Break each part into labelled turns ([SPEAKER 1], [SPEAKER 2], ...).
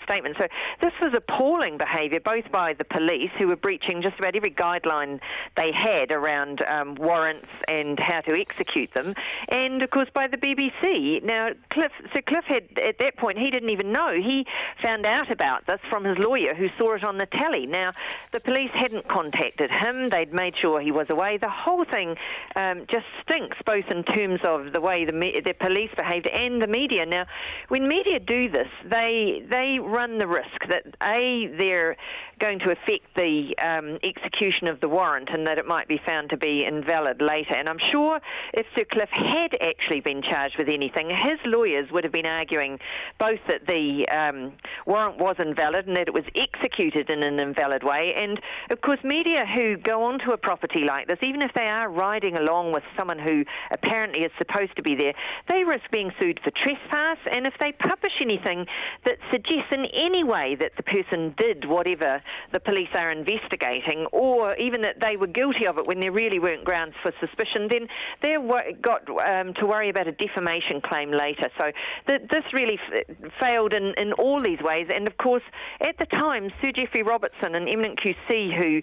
[SPEAKER 1] statement. So this was appalling behaviour, both by the police, who were breaching just about every guideline they had around warrants and how to execute them, and of course by the BBC. Now, Sir Cliff had, at that point, he didn't even know. He found out about this from his lawyer, who saw it on the telly. Now, the police hadn't contacted him. They'd made sure he was away. The whole thing just stinks, both in terms of the way the police behaved and the media. Now, when media do this, they run the risk that, A, they're going to affect the execution of the warrant and that it might be found to be invalid later. And I'm sure if Sir Cliff had actually been charged with anything, his lawyers would have been arguing both that the warrant was invalid and that it was executed in an invalid way. And, of course, media who go onto a property like this, even if they are riding along with someone who apparently is supposed to be there, they risk being sued for trespass. And if they publish anything that suggests in any way that the person did whatever the police are investigating, or even that they were guilty of it when there really weren't grounds for suspicion, then they've got to worry about a defamation claim later. So this really failed in all these ways. And, of course, at the time, Sir Geoffrey Robertson, an eminent QC who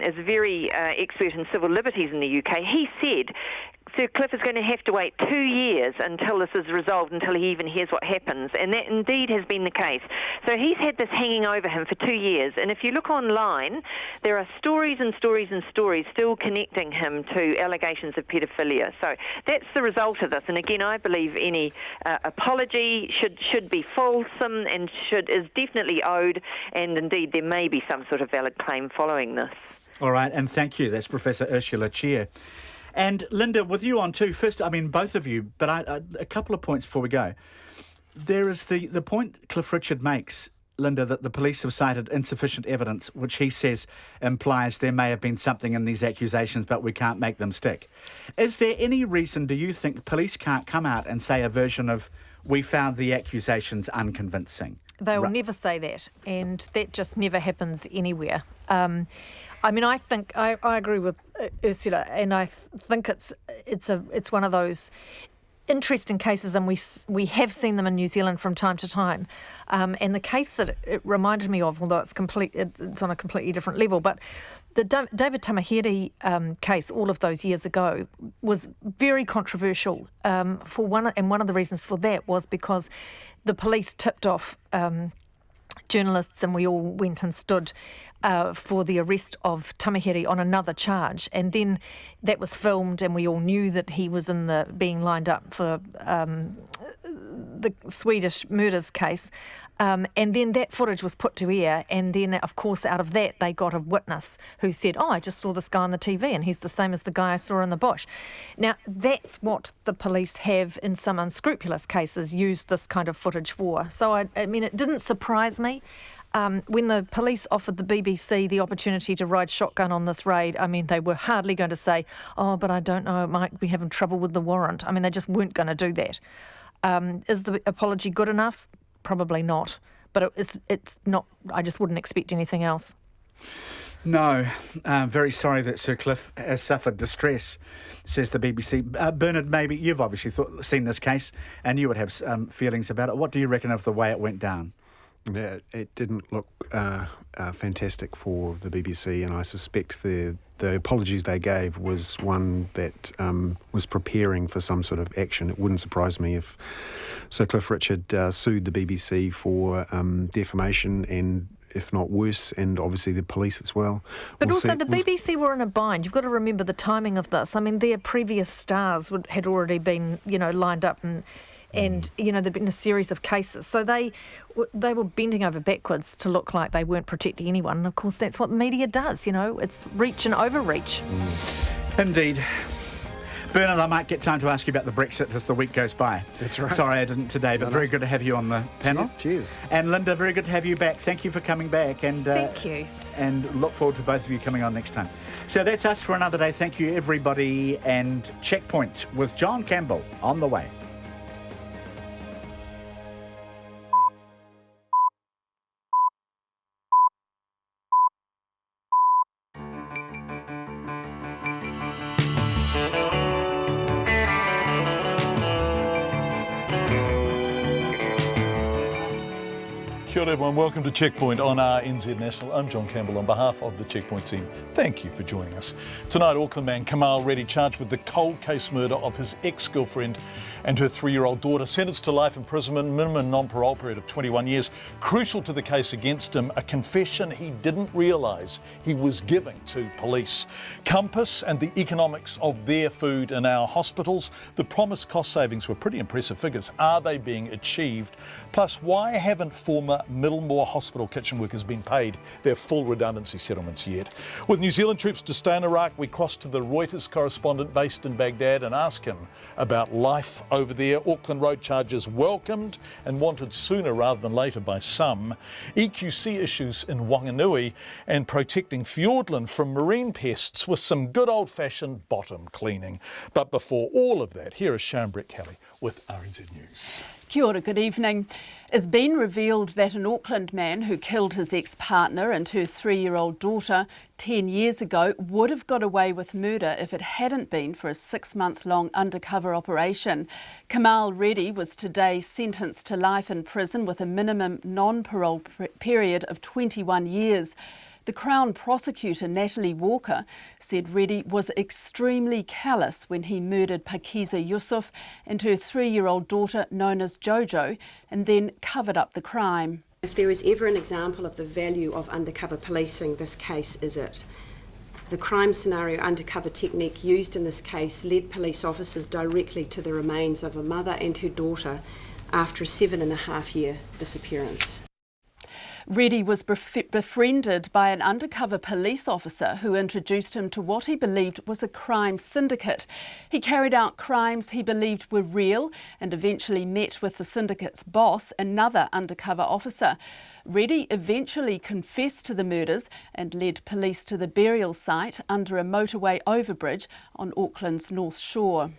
[SPEAKER 1] is very expert in civil liberties in the UK, he said Sir Cliff is going to have to wait 2 years until this is resolved, until he even hears what happens. And that indeed has been the case. So he's had this hanging over him for 2 years. And if you look online, there are stories and stories and stories still connecting him to allegations of paedophilia. So that's the result of this. And again, I believe any apology should be fulsome and is definitely owed. And indeed, there may be some sort of valid claim following this.
[SPEAKER 2] All right, and thank you. That's Professor Ursula Cheer. And Linda, with you on too, first, I mean, both of you, but a couple of points before we go. There is the point Cliff Richard makes, Linda, that the police have cited insufficient evidence, which he says implies there may have been something in these accusations, but we can't make them stick. Is there any reason, do you think, police can't come out and say a version of, we found the accusations unconvincing?
[SPEAKER 3] They will never say that, and that just never happens anywhere. I mean, I think I agree with Ursula, and I think it's one of those interesting cases, and we have seen them in New Zealand from time to time. And the case that it reminded me of, although it's on a completely different level, but the David Tamahere case all of those years ago was very controversial. One of the reasons for that was because the police tipped off journalists, and we all went and stood for the arrest of Tamahere on another charge, and then that was filmed, and we all knew that he was being lined up for the Swedish murders case, and then that footage was put to air, and then of course out of that they got a witness who said, I just saw this guy on the TV and he's the same as the guy I saw in the bush. Now that's what the police have in some unscrupulous cases used this kind of footage for. So I mean, it didn't surprise me. When the police offered the BBC the opportunity to ride shotgun on this raid, I mean, they were hardly going to say, oh, but I don't know, it might be having trouble with the warrant. I mean, they just weren't going to do that. Is the apology good enough? Probably not. But it's not, I just wouldn't expect anything else.
[SPEAKER 2] No, very sorry that Sir Cliff has suffered distress, says the BBC. Bernard, maybe you've obviously seen this case and you would have feelings about it. What do you reckon of the way it went down?
[SPEAKER 4] Yeah, it didn't look fantastic for the BBC, and I suspect the apologies they gave was one that was preparing for some sort of action. It wouldn't surprise me if Sir Cliff Richard sued the BBC for defamation and, if not worse, and obviously the police as well.
[SPEAKER 3] But the BBC were in a bind. You've got to remember the timing of this. I mean, their previous stars had already been, lined up and there'd been a series of cases. So they were bending over backwards to look like they weren't protecting anyone. And, of course, that's what the media does, It's reach and overreach.
[SPEAKER 2] Indeed. Bernard, I might get time to ask you about the Brexit as the week goes by.
[SPEAKER 4] That's right.
[SPEAKER 2] Sorry I didn't today, but very good to have you on the panel.
[SPEAKER 4] Cheers.
[SPEAKER 2] And Linda, very good to have you back. Thank you for coming back. And
[SPEAKER 3] thank you.
[SPEAKER 2] And look forward to both of you coming on next time. So that's us for another day. Thank you, everybody. And Checkpoint with John Campbell on the way.
[SPEAKER 5] Kia ora everyone, welcome to Checkpoint on RNZ National. I'm John Campbell on behalf of the Checkpoint team. Thank you for joining us. Tonight, Auckland man Kamal Reddy charged with the cold case murder of his ex-girlfriend and her 3-year-old daughter, sentenced to life imprisonment, minimum non-parole period of 21 years. Crucial to the case against him, a confession he didn't realise he was giving to police. Compass and the economics of their food in our hospitals. The promised cost savings were pretty impressive figures. Are they being achieved? Plus, why haven't former Middlemore Hospital kitchen workers been paid their full redundancy settlements yet? With New Zealand troops to stay in Iraq, we cross to the Reuters correspondent based in Baghdad and ask him about life over there. Auckland road charges welcomed and wanted sooner rather than later by some. EQC issues in Wanganui and protecting Fiordland from marine pests with some good old-fashioned bottom cleaning. But before all of that, here is Sharon Brett-Kelly with RNZ News.
[SPEAKER 6] Kia ora, good evening. It's been revealed that an Auckland man who killed his ex-partner and her 3-year-old daughter 10 years ago would have got away with murder if it hadn't been for a 6-month-long undercover operation. Kamal Reddy was today sentenced to life in prison with a minimum non-parole period of 21 years. The Crown prosecutor, Natalie Walker, said Reddy was extremely callous when he murdered Pakiza Yusuf and her 3-year-old daughter, known as Jojo, and then covered up the crime.
[SPEAKER 7] If there is ever an example of the value of undercover policing, this case is it. The crime scenario undercover technique used in this case led police officers directly to the remains of a mother and her daughter after a 7.5-year disappearance.
[SPEAKER 6] Reddy was befriended by an undercover police officer who introduced him to what he believed was a crime syndicate. He carried out crimes he believed were real and eventually met with the syndicate's boss, another undercover officer. Reddy eventually confessed to the murders and led police to the burial site under a motorway overbridge on Auckland's North Shore.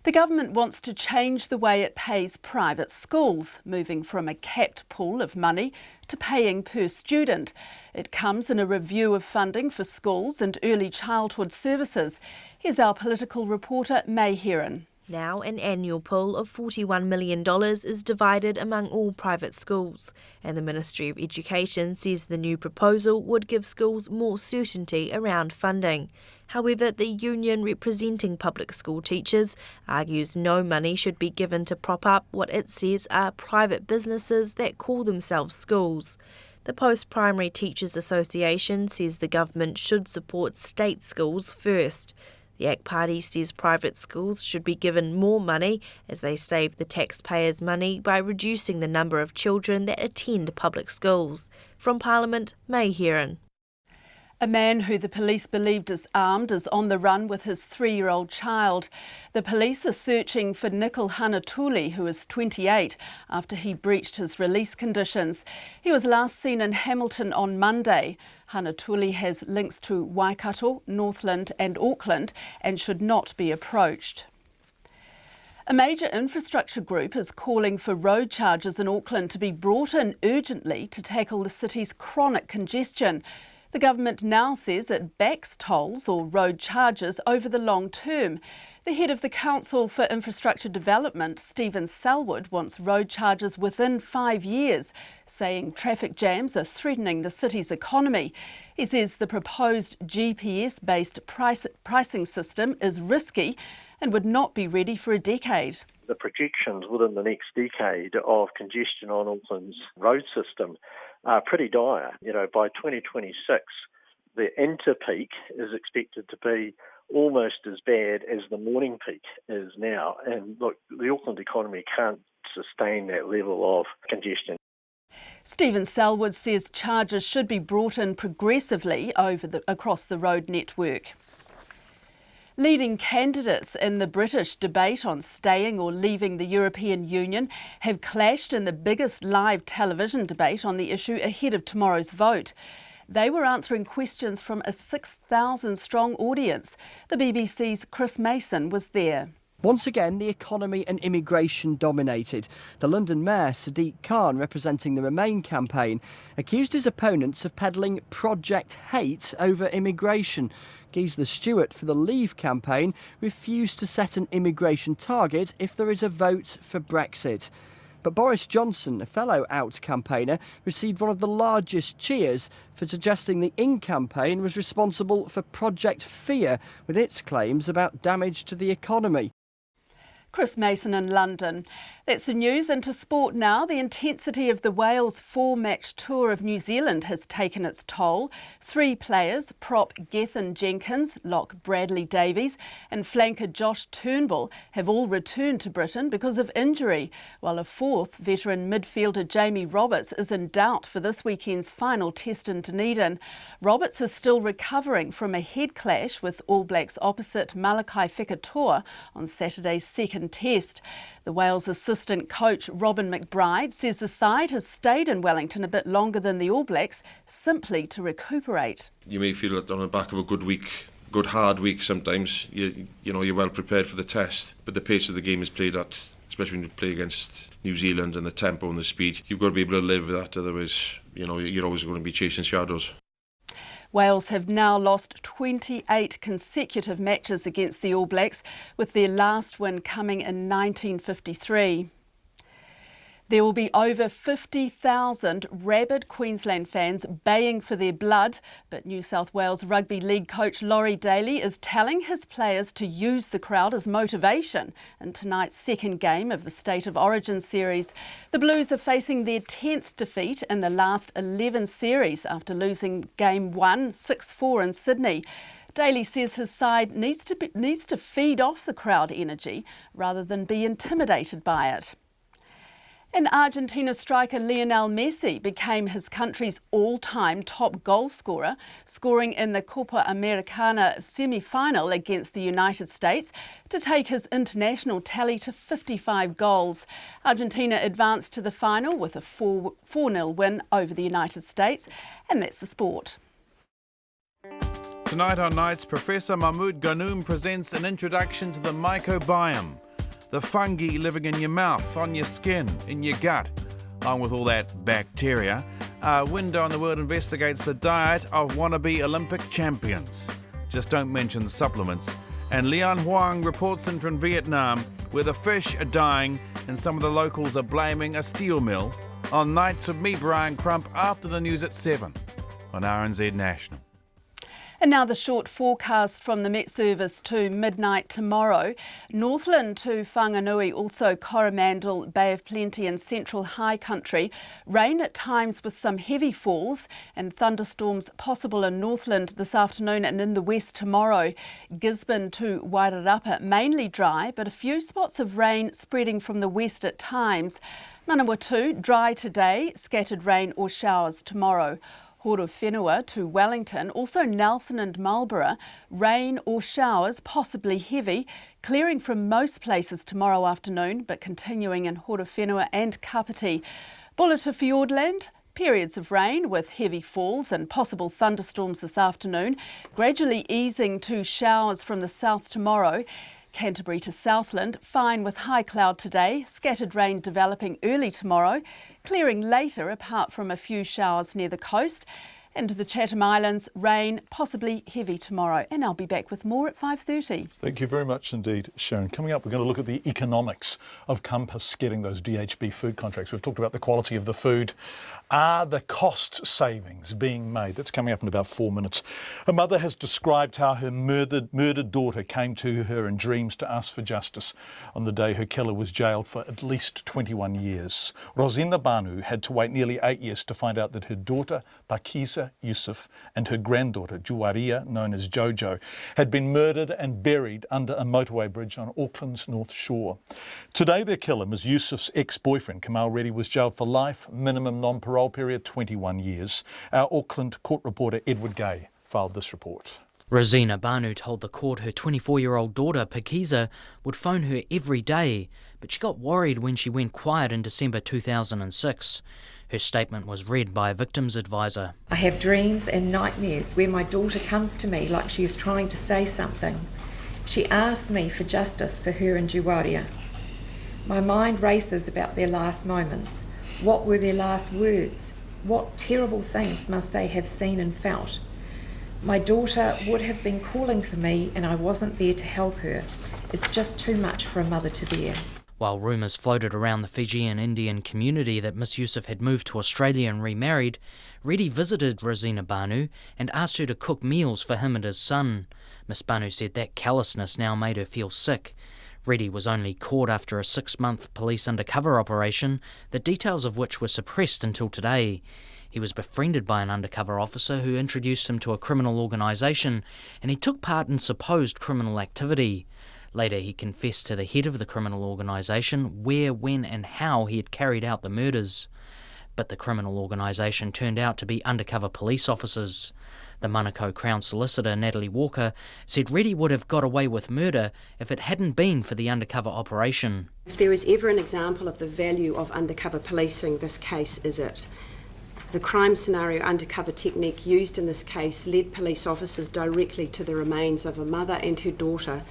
[SPEAKER 6] The government wants to change the way it pays private schools, moving from a capped pool of money to paying per student. It comes in a review of funding for schools and early childhood services. Here's our political reporter, May Heron.
[SPEAKER 8] Now an annual pool of $41 million is divided among all private schools, and the Ministry of Education says the new proposal would give schools more certainty around funding. However, the union representing public school teachers argues no money should be given to prop up what it says are private businesses that call themselves schools. The Post-Primary Teachers Association says the government should support state schools first. The ACT Party says private schools should be given more money as they save the taxpayers' money by reducing the number of children that attend public schools. From Parliament, May Heron.
[SPEAKER 6] A man who the police believed is armed is on the run with his 3-year-old child. The police are searching for Nicol Hanatuli, who is 28, after he breached his release conditions. He was last seen in Hamilton on Monday. Hanatuli has links to Waikato, Northland and Auckland and should not be approached. A major infrastructure group is calling for road charges in Auckland to be brought in urgently to tackle the city's chronic congestion. The government now says it backs tolls or road charges over the long term. The head of the Council for Infrastructure Development, Stephen Selwood, wants road charges within 5 years, saying traffic jams are threatening the city's economy. He says the proposed GPS-based pricing system is risky and would not be ready for a decade.
[SPEAKER 9] The projections within the next decade of congestion on Auckland's road system are pretty dire. By 2026, the inter-peak is expected to be almost as bad as the morning peak is now. And look, the Auckland economy can't sustain that level of congestion.
[SPEAKER 6] Stephen Selwood says charges should be brought in progressively across the road network. Leading candidates in the British debate on staying or leaving the European Union have clashed in the biggest live television debate on the issue ahead of tomorrow's vote. They were answering questions from a 6,000-strong audience. The BBC's Chris Mason was there.
[SPEAKER 10] Once again, the economy and immigration dominated. The London Mayor, Sadiq Khan, representing the Remain campaign, accused his opponents of peddling Project Hate over immigration. Gisela Stewart for the Leave campaign refused to set an immigration target if there is a vote for Brexit. But Boris Johnson, a fellow out campaigner, received one of the largest cheers for suggesting the In campaign was responsible for Project Fear, with its claims about damage to the economy.
[SPEAKER 6] Chris Mason in London. That's the news. Into sport now. The intensity of the Wales 4-match tour of New Zealand has taken its toll. 3 players, prop Gethin Jenkins, lock Bradley Davies and flanker Josh Turnbull, have all returned to Britain because of injury, while a 4th, veteran midfielder Jamie Roberts, is in doubt for this weekend's final test in Dunedin. Roberts is still recovering from a head clash with All Blacks opposite Malakai Fekitoa on Saturday's second test. The Wales assistant coach Robin McBride says the side has stayed in Wellington a bit longer than the All Blacks, simply to recuperate.
[SPEAKER 11] You may feel that on the back of a good week, good hard week sometimes, you're well prepared for the test, but the pace of the game is played at, especially when you play against New Zealand, and the tempo and the speed. You've got to be able to live with that, otherwise you're always going to be chasing shadows.
[SPEAKER 6] Wales have now lost 28 consecutive matches against the All Blacks, with their last win coming in 1953. There will be over 50,000 rabid Queensland fans baying for their blood, but New South Wales Rugby League coach Laurie Daly is telling his players to use the crowd as motivation in tonight's second game of the State of Origin series. The Blues are facing their 10th defeat in the last 11 series after losing Game 1 6-4 in Sydney. Daly says his side needs to feed off the crowd energy rather than be intimidated by it. And Argentina striker Lionel Messi became his country's all-time top goal scorer, scoring in the Copa Americana semi-final against the United States to take his international tally to 55 goals. Argentina advanced to the final with a 4-0 win over the United States, and that's the sport.
[SPEAKER 12] Tonight on Nights, Professor Mahmoud Ghannoum presents an introduction to the microbiome. The fungi living in your mouth, on your skin, in your gut, along with all that bacteria. Window on the World investigates the diet of wannabe Olympic champions. Just don't mention the supplements. And Leon Huang reports in from Vietnam, where the fish are dying and some of the locals are blaming a steel mill. On Nights with me, Brian Crump, after the news at 7 on RNZ National.
[SPEAKER 6] And now the short forecast from the Met Service to midnight tomorrow. Northland to Whanganui, also Coromandel, Bay of Plenty and Central High Country. Rain at times with some heavy falls and thunderstorms possible in Northland this afternoon and in the west tomorrow. Gisborne to Wairarapa, mainly dry, but a few spots of rain spreading from the west at times. Manawatu, dry today, scattered rain or showers tomorrow. Horowhenua to Wellington, also Nelson and Marlborough, rain or showers, possibly heavy, clearing from most places tomorrow afternoon, but continuing in Horowhenua and Kapiti. Bulla to Fiordland, periods of rain with heavy falls and possible thunderstorms this afternoon, gradually easing to showers from the south tomorrow. Canterbury to Southland, fine with high cloud today, scattered rain developing early tomorrow, clearing later apart from a few showers near the coast. And the Chatham Islands, rain, possibly heavy tomorrow. And I'll be back with more at 5:30.
[SPEAKER 5] Thank you very much indeed, Sharon. Coming up, we're going to look at the economics of Compass getting those DHB food contracts. We've talked about the quality of the food. Are the cost savings being made? That's coming up in about 4 minutes. A mother has described how her murdered daughter came to her in dreams to ask for justice on the day her killer was jailed for at least 21 years. Rosina Banu had to wait nearly 8 years to find out that her daughter, Pakiza Yusuf, and her granddaughter, Juwaria, known as Jojo, had been murdered and buried under a motorway bridge on Auckland's North Shore. Today, their killer, Ms Yusuf's ex-boyfriend, Kamal Reddy, was jailed for life, minimum non-parole period, 21 years. Our Auckland court reporter, Edward Gay, filed this report.
[SPEAKER 13] Rosina Banu told the court her 24-year-old daughter, Pakiza, would phone her every day, but she got worried when she went quiet in December 2006. Her statement was read by a victim's advisor.
[SPEAKER 14] I have dreams and nightmares where my daughter comes to me like she is trying to say something. She asks me for justice for her and Juwaria. My mind races about their last moments. What were their last words? What terrible things must they have seen and felt? My daughter would have been calling for me and I wasn't there to help her. It's just too much for a mother to bear.
[SPEAKER 13] While rumours floated around the Fijian Indian community that Miss Yusuf had moved to Australia and remarried, Reddy visited Rosina Banu and asked her to cook meals for him and his son. Miss Banu said that callousness now made her feel sick. Reddy was only caught after a 6-month police undercover operation, the details of which were suppressed until today. He was befriended by an undercover officer who introduced him to a criminal organisation, and he took part in supposed criminal activity. Later, he confessed to the head of the criminal organisation where, when and how he had carried out the murders. But the criminal organisation turned out to be undercover police officers. The Manukau Crown Solicitor, Natalie Walker, said Reddy would have got away with murder if it hadn't been for the undercover operation.
[SPEAKER 7] If there is ever an example of the value of undercover policing, this case is it. The crime scenario undercover technique used in this case led police officers directly to the remains of a mother and her daughter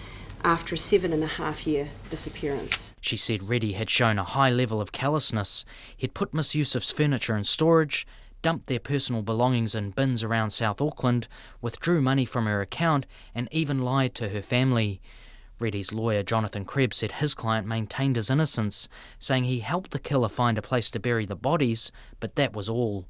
[SPEAKER 7] after a 7.5-year disappearance.
[SPEAKER 13] She said Reddy had shown a high level of callousness. He'd put Miss Yusuf's furniture in storage, dumped their personal belongings in bins around South Auckland, withdrew money from her account, and even lied to her family. Reddy's lawyer, Jonathan Krebs, said his client maintained his innocence, saying he helped the killer find a place to bury the bodies, but that was all.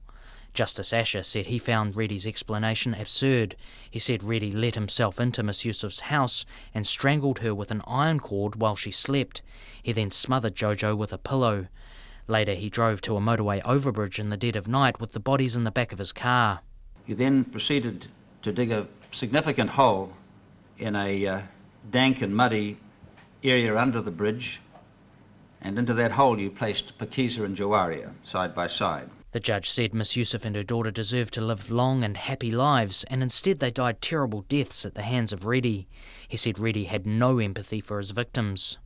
[SPEAKER 13] Justice Asher said he found Reddy's explanation absurd. He said Reddy let himself into Miss Yusuf's house and strangled her with an iron cord while she slept. He then smothered Jojo with a pillow. Later, he drove to a motorway overbridge in the dead of night with the bodies in the back of his car.
[SPEAKER 15] You then proceeded to dig a significant hole in a dank and muddy area under the bridge, and into that hole you placed Pakiza and Jawaria side by side.
[SPEAKER 13] The judge said Miss Yusuf and her daughter deserved to live long and happy lives, and instead they died terrible deaths at the hands of Reddy. He said Reddy had no empathy for his victims.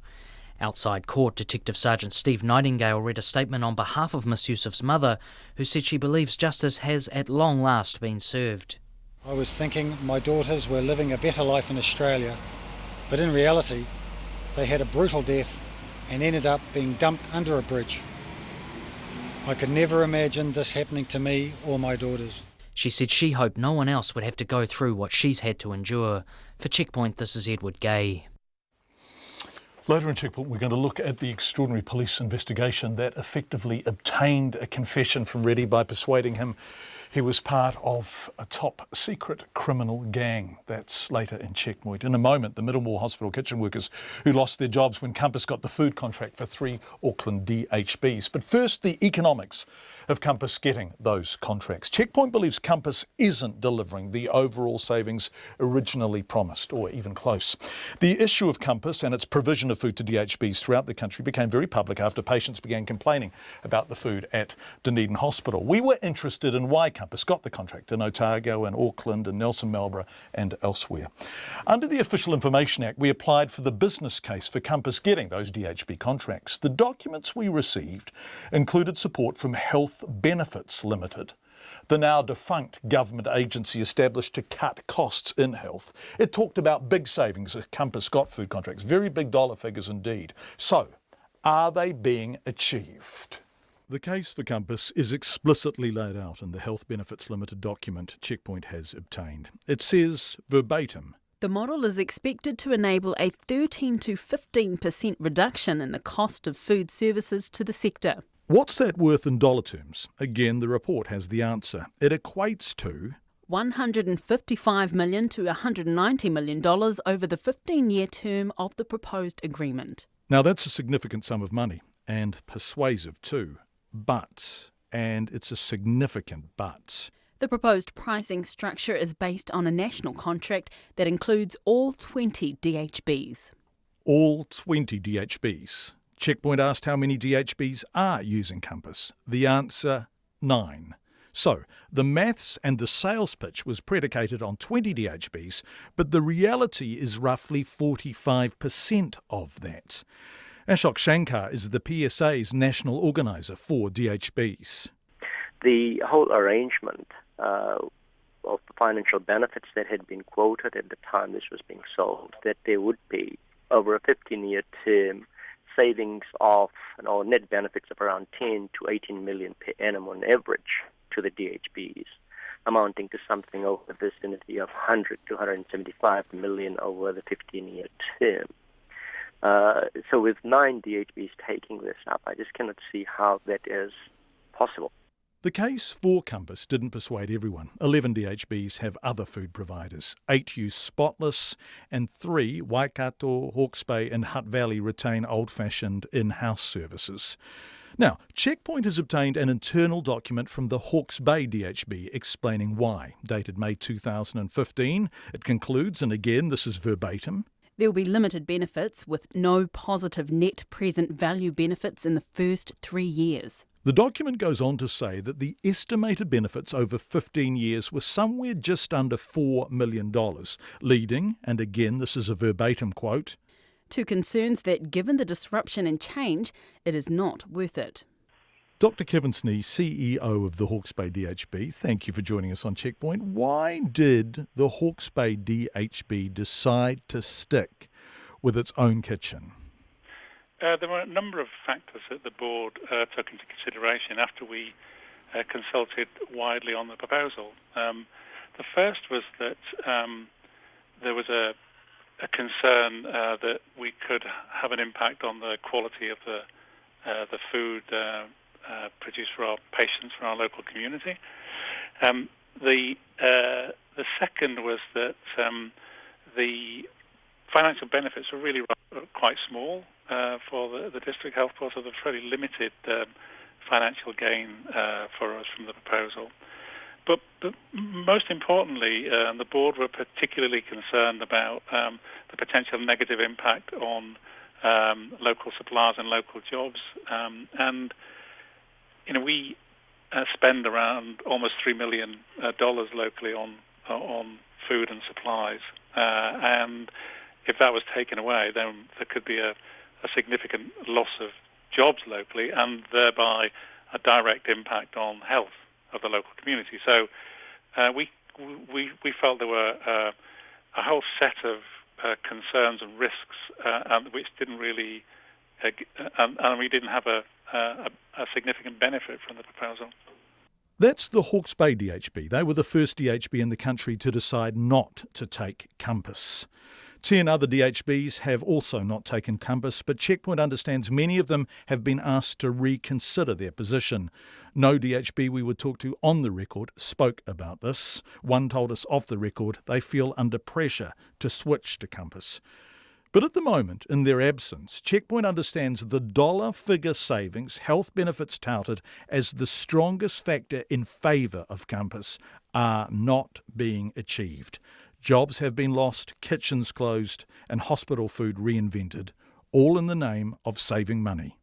[SPEAKER 13] Outside court, Detective Sergeant Steve Nightingale read a statement on behalf of Miss Yusuf's mother, who said she believes justice has at long last been served.
[SPEAKER 16] I was thinking my daughters were living a better life in Australia, but in reality they had a brutal death and ended up being dumped under a bridge. I could never imagine this happening to me or my daughters.
[SPEAKER 13] She said she hoped no one else would have to go through what she's had to endure. For Checkpoint, this is Edward Gay.
[SPEAKER 5] Later in Checkpoint, we're going to look at the extraordinary police investigation that effectively obtained a confession from Reddy by persuading him he was part of a top-secret criminal gang. That's later in Checkpoint. In a moment, the Middlemore Hospital kitchen workers who lost their jobs when Compass got the food contract for 3 Auckland DHBs. But first, the economics of Compass getting those contracts. Checkpoint believes Compass isn't delivering the overall savings originally promised, or even close. The issue of Compass and its provision of food to DHBs throughout the country became very public after patients began complaining about the food at Dunedin Hospital. We were interested in why Compass got the contract in Otago and Auckland and Nelson Marlborough and elsewhere. Under the Official Information Act, we applied for the business case for Compass getting those DHB contracts. The documents we received included support from Health Benefits Limited, the now defunct government agency established to cut costs in health. It talked about big savings if Compass got food contracts, very big dollar figures indeed. So, are they being achieved? The case for Compass is explicitly laid out in the Health Benefits Limited document Checkpoint has obtained. It says verbatim,
[SPEAKER 6] the model is expected to enable a 13 to 15% reduction in the cost of food services to the sector.
[SPEAKER 5] What's that worth in dollar terms? Again, the report has the answer. It equates to
[SPEAKER 6] $155 million to $190 million over the 15-year term of the proposed agreement.
[SPEAKER 5] Now, that's a significant sum of money, and persuasive too. But, and it's a significant but.
[SPEAKER 6] The proposed pricing structure is based on a national contract that includes all 20 DHBs.
[SPEAKER 5] All 20 DHBs. Checkpoint asked how many DHBs are using Compass. The answer, 9. So, the maths and the sales pitch was predicated on 20 DHBs, but the reality is roughly 45% of that. Ashok Shankar is the PSA's national organiser for DHBs.
[SPEAKER 17] The whole arrangement of the financial benefits that had been quoted at the time this was being sold, that there would be, over a 15-year term, savings of net benefits of around 10 to 18 million per annum on average to the DHBs, amounting to something over the vicinity of 100 to 175 million over the 15-year term. So with 9 DHBs taking this up, I just cannot see how that is possible.
[SPEAKER 5] The case for Compass didn't persuade everyone. 11 DHBs have other food providers. 8 use Spotless, and 3, Waikato, Hawke's Bay and Hutt Valley, retain old-fashioned in-house services. Now, Checkpoint has obtained an internal document from the Hawke's Bay DHB explaining why. Dated May 2015, it concludes, and again this is verbatim,
[SPEAKER 18] there will be limited benefits with no positive net present value benefits in the first 3 years.
[SPEAKER 5] The document goes on to say that the estimated benefits over 15 years were somewhere just under $4 million, leading, and again this is a verbatim quote,
[SPEAKER 18] to concerns that given the disruption and change, it is not worth it.
[SPEAKER 5] Dr. Kevin Snee, CEO of the Hawke's Bay DHB, thank you for joining us on Checkpoint. Why did the Hawke's Bay DHB decide to stick with its own kitchen?
[SPEAKER 19] There were a number of factors that the board took into consideration after we consulted widely on the proposal. The first was that there was a concern that we could have an impact on the quality of the food produced for our patients, for our local community. The second was that the financial benefits were really quite small for the district health board, so there's fairly limited financial gain for us from the proposal. But most importantly, the board were particularly concerned about the potential negative impact on local suppliers and local jobs. And we spend around almost $3 million locally on food and supplies, and if that was taken away, then there could be a significant loss of jobs locally, and thereby a direct impact on health of the local community. So we felt there were a whole set of concerns and risks, which didn't really, and we didn't have a significant benefit from the proposal.
[SPEAKER 5] That's the Hawke's Bay DHB. They were the first DHB in the country to decide not to take Compass. 10 other DHBs have also not taken Compass, but Checkpoint understands many of them have been asked to reconsider their position. No DHB we would talk to on the record spoke about this. One told us off the record they feel under pressure to switch to Compass. But at the moment, in their absence, Checkpoint understands the dollar figure savings, health benefits touted as the strongest factor in favour of Compass, are not being achieved. Jobs have been lost, kitchens closed, and hospital food reinvented, all in the name of saving money.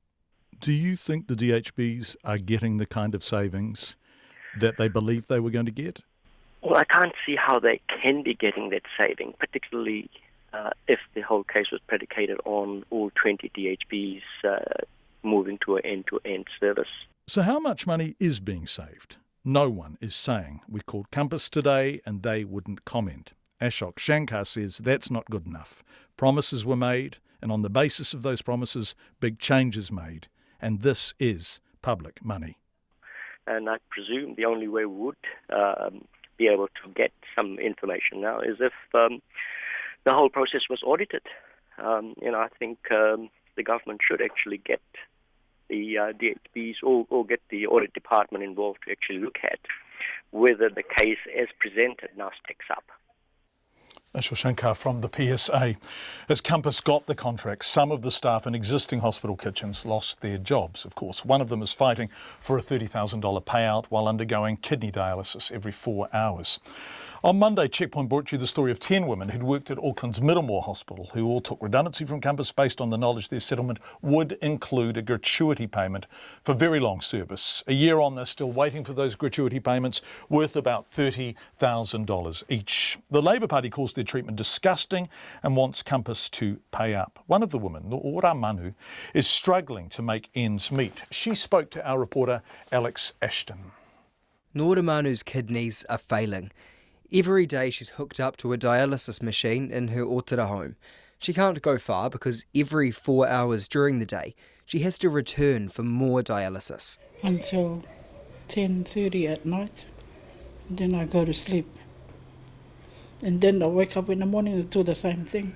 [SPEAKER 5] Do you think the DHBs are getting the kind of savings that they believed they were going to get?
[SPEAKER 17] Well, I can't see how they can be getting that saving, particularly if the whole case was predicated on all 20 DHBs moving to an end-to-end service.
[SPEAKER 5] So how much money is being saved? No one is saying. We called Compass today and they wouldn't comment. Ashok Shankar says that's not good enough. Promises were made, and on the basis of those promises, big changes made. And this is public money.
[SPEAKER 17] And I presume the only way we would be able to get some information now is if the whole process was audited. I think the government should actually get the DHBs or get the audit department involved to actually look at whether the case as presented now stacks up.
[SPEAKER 5] Ashok Shankar from the PSA. As Compass got the contract, some of the staff in existing hospital kitchens lost their jobs, of course. One of them is fighting for a $30,000 payout while undergoing kidney dialysis every 4 hours. On Monday, Checkpoint brought you the story of 10 women who'd worked at Auckland's Middlemore Hospital, who all took redundancy from Compass based on the knowledge their settlement would include a gratuity payment for very long service. A year on, they're still waiting for those gratuity payments, worth about $30,000 each. The Labour Party calls their treatment disgusting and wants Compass to pay up. One of the women, Noora Manu, is struggling to make ends meet. She spoke to our reporter Alex Ashton.
[SPEAKER 20] Noora Manu's kidneys are failing. Every day she's hooked up to a dialysis machine in her Otara home. She can't go far because every 4 hours during the day she has to return for more dialysis.
[SPEAKER 21] Until 10:30 at night, and then I go to sleep. And then I wake up in the morning and do the same thing.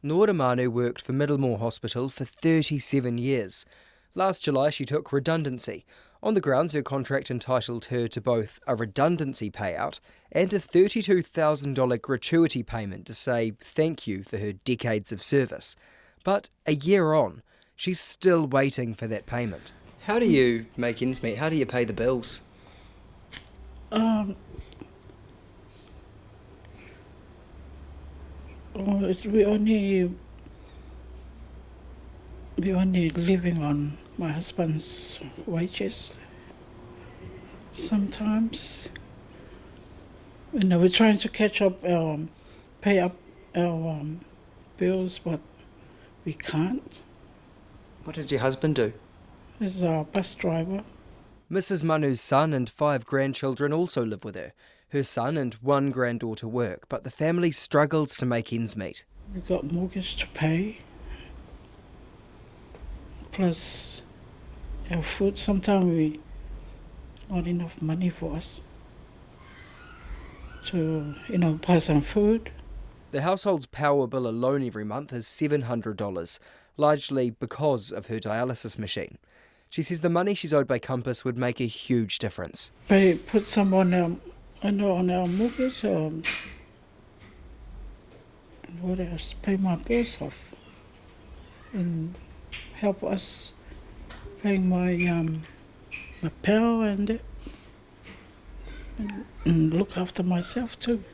[SPEAKER 20] Nora Manu worked for Middlemore Hospital for 37 years. Last July she took redundancy, on the grounds her contract entitled her to both a redundancy payout and a $32,000 gratuity payment to say thank you for her decades of service. But a year on, she's still waiting for that payment. How do you make ends meet? How do you pay the bills?
[SPEAKER 21] We only living on my husband's wages. Sometimes, we're trying to catch up, pay up our bills, but we can't.
[SPEAKER 20] What did your husband do?
[SPEAKER 21] He's a bus driver.
[SPEAKER 20] Mrs. Manu's son and 5 grandchildren also live with her. Her son and 1 granddaughter work, but the family struggles to make ends meet.
[SPEAKER 21] We've got mortgage to pay, plus our food. Sometimes not enough money for us to, buy some food.
[SPEAKER 20] The household's power bill alone every month is $700, largely because of her dialysis machine. She says the money she's owed by Compass would make a huge difference.
[SPEAKER 21] Put some on our mortgage. What else? Pay my bills off and help us paying my power and look after myself too.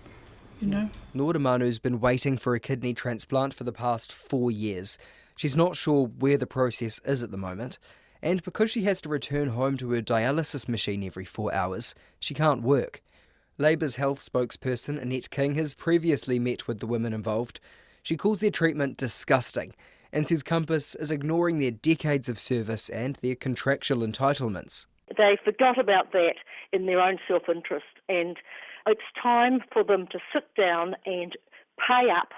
[SPEAKER 20] Nora Manu's been waiting for a kidney transplant for the past 4 years. She's not sure where the process is at the moment. And because she has to return home to her dialysis machine every 4 hours, she can't work. Labour's health spokesperson Annette King has previously met with the women involved. She calls their treatment disgusting and says Compass is ignoring their decades of service and their contractual entitlements.
[SPEAKER 1] They forgot about that in their own self-interest, and it's time for them to sit down and pay up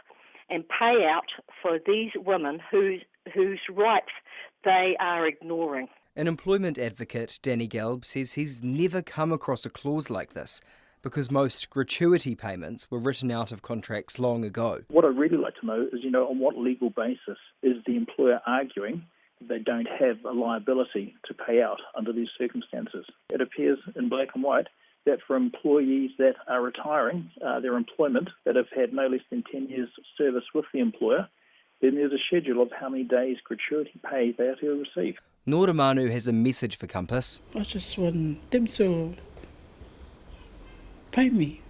[SPEAKER 1] and pay out for these women whose rights they are ignoring.
[SPEAKER 20] An employment advocate, Danny Gelb, says he's never come across a clause like this because most gratuity payments were written out of contracts long ago.
[SPEAKER 22] What I'd really like to know is, on what legal basis is the employer arguing they don't have a liability to pay out under these circumstances? It appears in black and white that for employees that are retiring their employment, that have had no less than 10 years of service with the employer, then there's a schedule of how many days gratuity pay they are to receive.
[SPEAKER 20] Nora Manu has a message for Compass.
[SPEAKER 21] I just want them to pay me,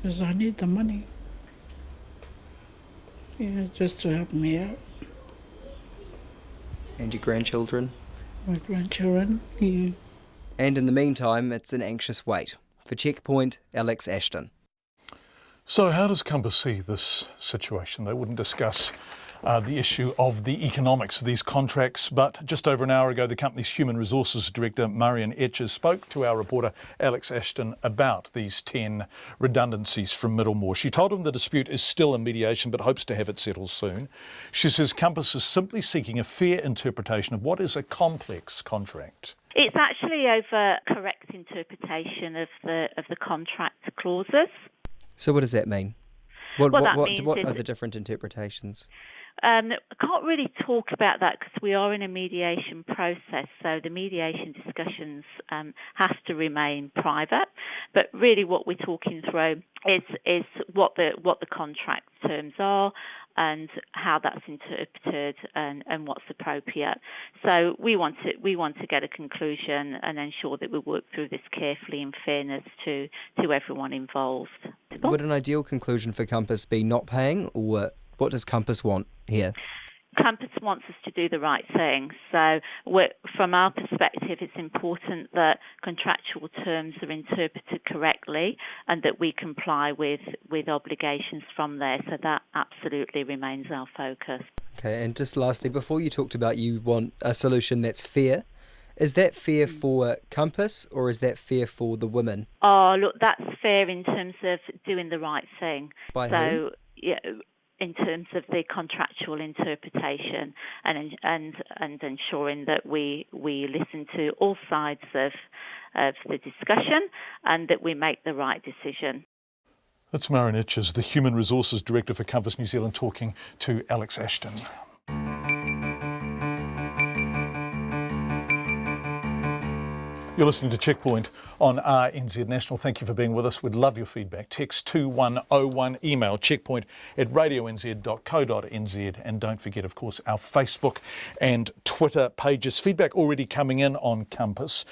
[SPEAKER 21] because I need the money, just to help me out.
[SPEAKER 20] And your grandchildren?
[SPEAKER 21] My grandchildren, yeah.
[SPEAKER 20] And in the meantime, it's an anxious wait. For Checkpoint, Alex Ashton.
[SPEAKER 5] So how does Compass see this situation? They wouldn't discuss the issue of the economics of these contracts, but just over an hour ago, the company's Human Resources Director, Marian Etches, spoke to our reporter, Alex Ashton, about these 10 redundancies from Middlemore. She told him the dispute is still in mediation, but hopes to have it settled soon. She says Compass is simply seeking a fair interpretation of what is a complex contract.
[SPEAKER 23] It's actually over correct interpretation of the contract clauses.
[SPEAKER 20] So what does that mean? What are the different interpretations?
[SPEAKER 23] I can't really talk about that because we are in a mediation process, so the mediation discussions has to remain private. But really, what we're talking through is what the contract terms are and how that's interpreted and what's appropriate. So we want to get a conclusion and ensure that we work through this carefully in fairness to everyone involved.
[SPEAKER 20] Would an ideal conclusion for Compass be not paying, or what does Compass want here?
[SPEAKER 23] Compass wants us to do the right thing. So from our perspective, it's important that contractual terms are interpreted correctly and that we comply with obligations from there. So that absolutely remains our focus.
[SPEAKER 20] Okay, and just lastly, before you talked about you want a solution that's fair, is that fair for Compass or is that fair for the women?
[SPEAKER 23] Oh, look, that's fair in terms of doing the right thing.
[SPEAKER 20] By who?
[SPEAKER 23] Yeah, in terms of the contractual interpretation and ensuring that we listen to all sides of the discussion and that we make the right decision.
[SPEAKER 5] That's Marin Itches, the Human Resources Director for Compass New Zealand, talking to Alex Ashton. You're listening to Checkpoint on RNZ National. Thank you for being with us. We'd love your feedback. Text 2101, email checkpoint@radioNZ.co.nz, and don't forget, of course, our Facebook and Twitter pages. Feedback already coming in on Compass.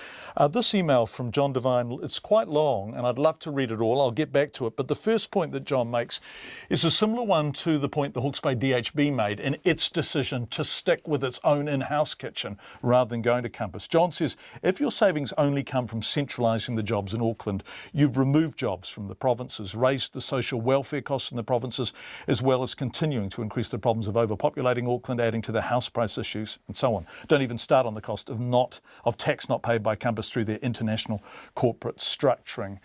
[SPEAKER 5] This email from John Devine, it's quite long, and I'd love to read it all. I'll get back to it. But the first point that John makes is a similar one to the point the Hawke's Bay DHB made in its decision to stick with its own in-house kitchen rather than going to Compass. John says, if your savings only come from centralising the jobs in Auckland, you've removed jobs from the provinces, raised the social welfare costs in the provinces, as well as continuing to increase the problems of overpopulating Auckland, adding to the house price issues, and so on. Don't even start on the cost of tax not paid by Compass through their international corporate structuring.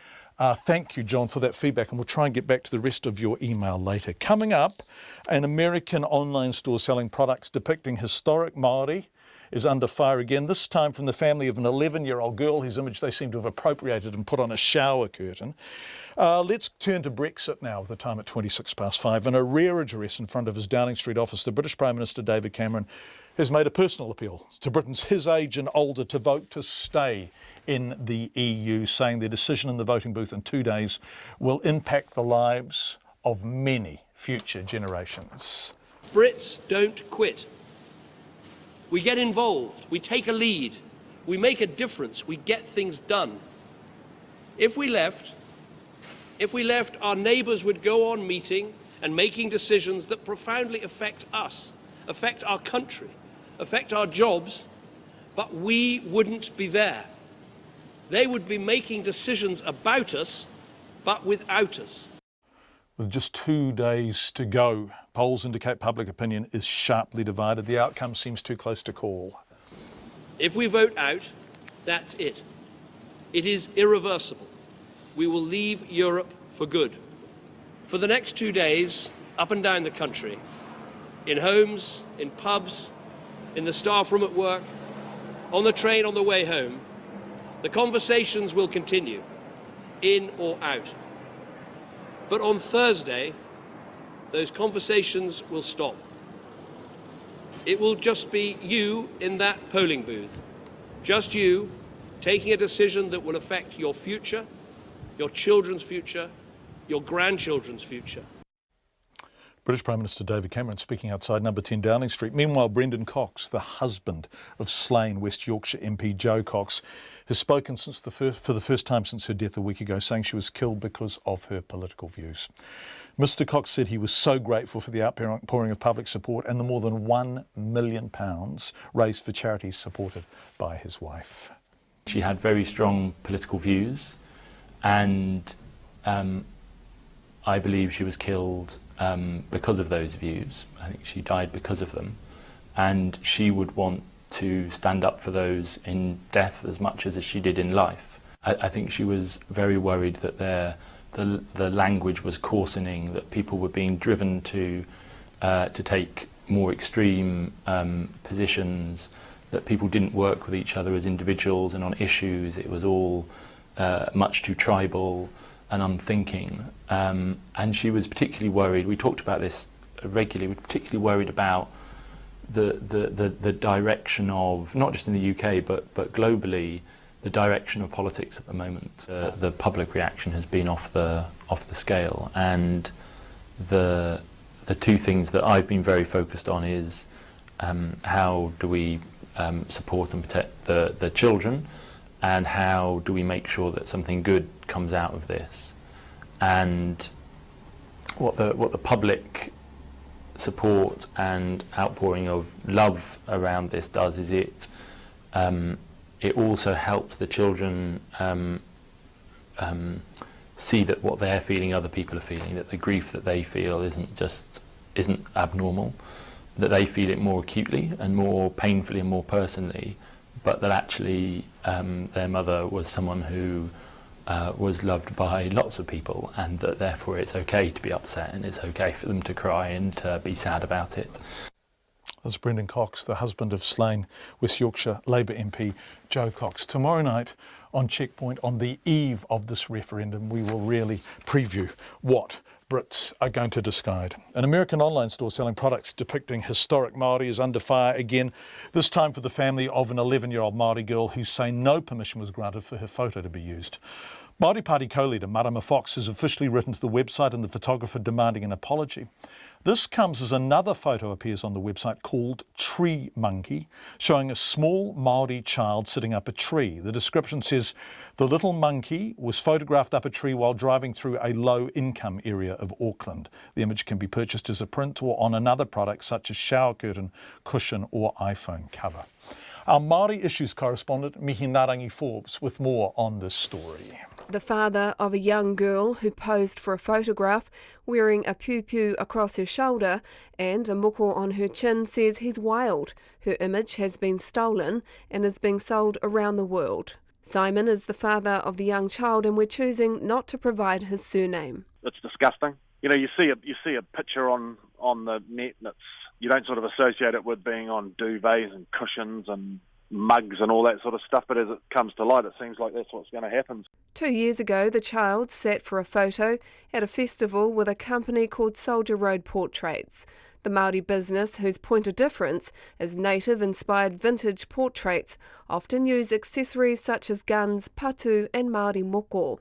[SPEAKER 5] Thank you, John, for that feedback, and we'll try and get back to the rest of your email later. Coming up, an American online store selling products depicting historic Māori is under fire again, this time from the family of an 11-year-old girl whose image they seem to have appropriated and put on a shower curtain. Let's turn to Brexit now, with the time at 5:26. In a rare address in front of his Downing Street office, the British Prime Minister David Cameron has made a personal appeal to Britons his age and older to vote to stay in the EU, saying their decision in the voting booth in 2 days will impact the lives of many future generations.
[SPEAKER 2] Brits don't quit. We get involved, we take a lead, we make a difference, we get things done. If we left, our neighbours would go on meeting and making decisions that profoundly affect us, affect our country, affect our jobs, but we wouldn't be there. They would be making decisions about us, but without us.
[SPEAKER 5] With just 2 days to go, polls indicate public opinion is sharply divided. The outcome seems too close to call.
[SPEAKER 2] If we vote out, that's it. It is irreversible. We will leave Europe for good. For the next 2 days, up and down the country, in homes, in pubs, in the staff room at work, on the train on the way home, the conversations will continue, in or out. But on Thursday, those conversations will stop. It will just be you in that polling booth, just you taking a decision that will affect your future, your children's future, your grandchildren's future.
[SPEAKER 5] British Prime Minister David Cameron speaking outside number 10 Downing Street. Meanwhile, Brendan Cox, the husband of slain West Yorkshire MP Jo Cox, has spoken for the first time since her death a week ago, saying she was killed because of her political views. Mr Cox said he was so grateful for the outpouring of public support and the more than £1 million raised for charities supported by his wife.
[SPEAKER 3] She had very strong political views, and I believe she was killed because of those views. I think she died because of them, and she would want to stand up for those in death as much as she did in life. I think she was very worried that the language was coarsening, that people were being driven to take more extreme positions, that people didn't work with each other as individuals and on issues. It was all much too tribal and unthinking. And she was particularly worried, we talked about this regularly, we were particularly worried about the direction of, not just in the UK, but globally, the direction of politics at the moment. The public reaction has been off the scale, and the two things that I've been very focused on is how do we support and protect the children, and how do we make sure that something good comes out of this. And what the public support and outpouring of love around this does is it also helps the children see that what they're feeling other people are feeling, that the grief that they feel isn't abnormal, that they feel it more acutely and more painfully and more personally, but that actually their mother was someone who was loved by lots of people, and that therefore it's okay to be upset and it's okay for them to cry and to be sad about it.
[SPEAKER 5] That's Brendan Cox, the husband of slain West Yorkshire Labour MP Joe Cox. Tomorrow night on Checkpoint, on the eve of this referendum, we will really preview what Brits are going to decide. An American online store selling products depicting historic Māori is under fire again, this time for the family of an 11-year-old Māori girl who say no permission was granted for her photo to be used. Māori Party co-leader Marama Fox has officially written to the website and the photographer demanding an apology. This comes as another photo appears on the website called Tree Monkey, showing a small Māori child sitting up a tree. The description says the little monkey was photographed up a tree while driving through a low-income area of Auckland. The image can be purchased as a print or on another product such as shower curtain, cushion or iPhone cover. Our Māori Issues correspondent, Mihi Narangi Forbes, with more on this story.
[SPEAKER 4] The father of a young girl who posed for a photograph wearing a piu-piu across her shoulder and a moko on her chin says he's wild. Her image has been stolen and is being sold around the world. Simon is the father of the young child and we're choosing not to provide his surname.
[SPEAKER 8] It's disgusting. You know, you see a picture on the net and you don't sort of associate it with being on duvets and cushions and mugs and all that sort of stuff, but as it comes to light, it seems like that's what's going to happen.
[SPEAKER 4] 2 years ago, the child sat for a photo at a festival with a company called Soldier Road Portraits. The Māori business, whose point of difference is native-inspired vintage portraits, often use accessories such as guns, patu and Māori moko.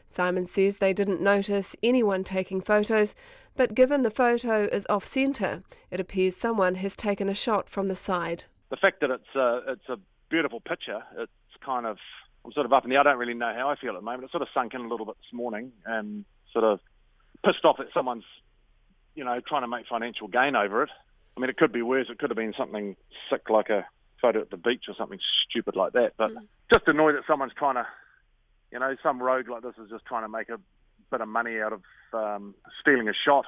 [SPEAKER 4] Simon says they didn't notice anyone taking photos, but given the photo is off-centre, it appears someone has taken a shot from the side.
[SPEAKER 8] The fact that it's a beautiful picture, it's kind of, I'm sort of up in the air. I don't really know how I feel at the moment. It sort of sunk in a little bit this morning and sort of pissed off that someone's, you know, trying to make financial gain over it. I mean, it could be worse. It could have been something sick like a photo at the beach or something stupid like that. But just annoyed that someone's trying to, you know, some rogue like this is just trying to make a bit of money out of stealing a shot.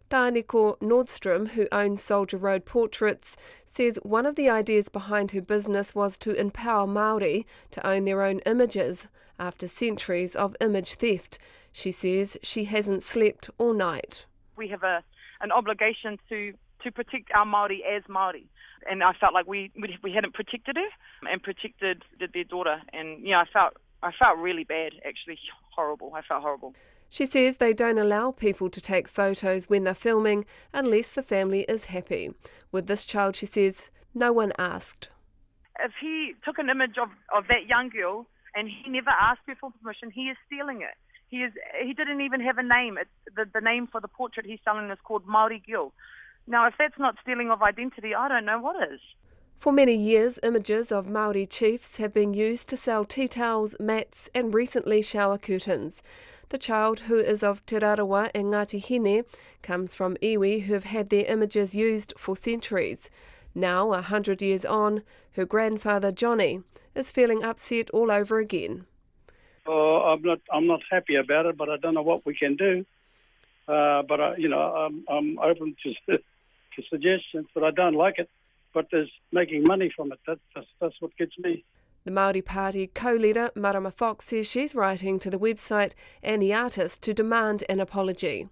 [SPEAKER 4] Tāneko Nordstrom, who owns Soldier Road Portraits, says one of the ideas behind her business was to empower Māori to own their own images after centuries of image theft. She says she hasn't slept all night.
[SPEAKER 9] We have an obligation to protect our Māori as Māori. And I felt like we hadn't protected her and protected their daughter. And, you know, I felt really bad, actually. Horrible. I felt horrible.
[SPEAKER 4] She says they don't allow people to take photos when they're filming unless the family is happy. With this child, she says, no one asked.
[SPEAKER 9] If he took an image of that young girl and he never asked her for permission, he is stealing it. He didn't even have a name. The name for the portrait he's selling is called Māori Girl. Now, if that's not stealing of identity, I don't know what is.
[SPEAKER 4] For many years, images of Māori chiefs have been used to sell tea towels, mats and recently shower curtains. The child, who is of Te Rarawa and Ngāti Hine, comes from iwi who have had their images used for centuries. Now, 100 years on, her grandfather Johnny is feeling upset all over again.
[SPEAKER 24] I'm not happy about it, but I don't know what we can do. I'm open to suggestions, but I don't like it. But there's making money from it. That's what gets me.
[SPEAKER 4] The Māori Party co-leader Marama Fox says she's writing to the website and the artist to demand an apology.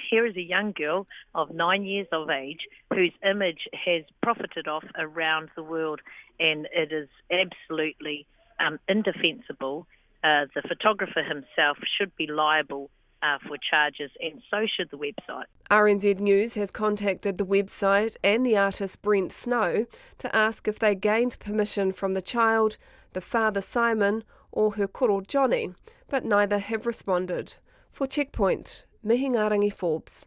[SPEAKER 25] Here is a young girl of 9 years of age whose image has profited off around the world, and it is absolutely indefensible. The photographer himself should be liable for charges, and so should the website.
[SPEAKER 4] RNZ News has contacted the website and the artist Brent Snow to ask if they gained permission from the child, the father Simon or her koro Johnny, but neither have responded. For Checkpoint, Mihi Narangi Forbes.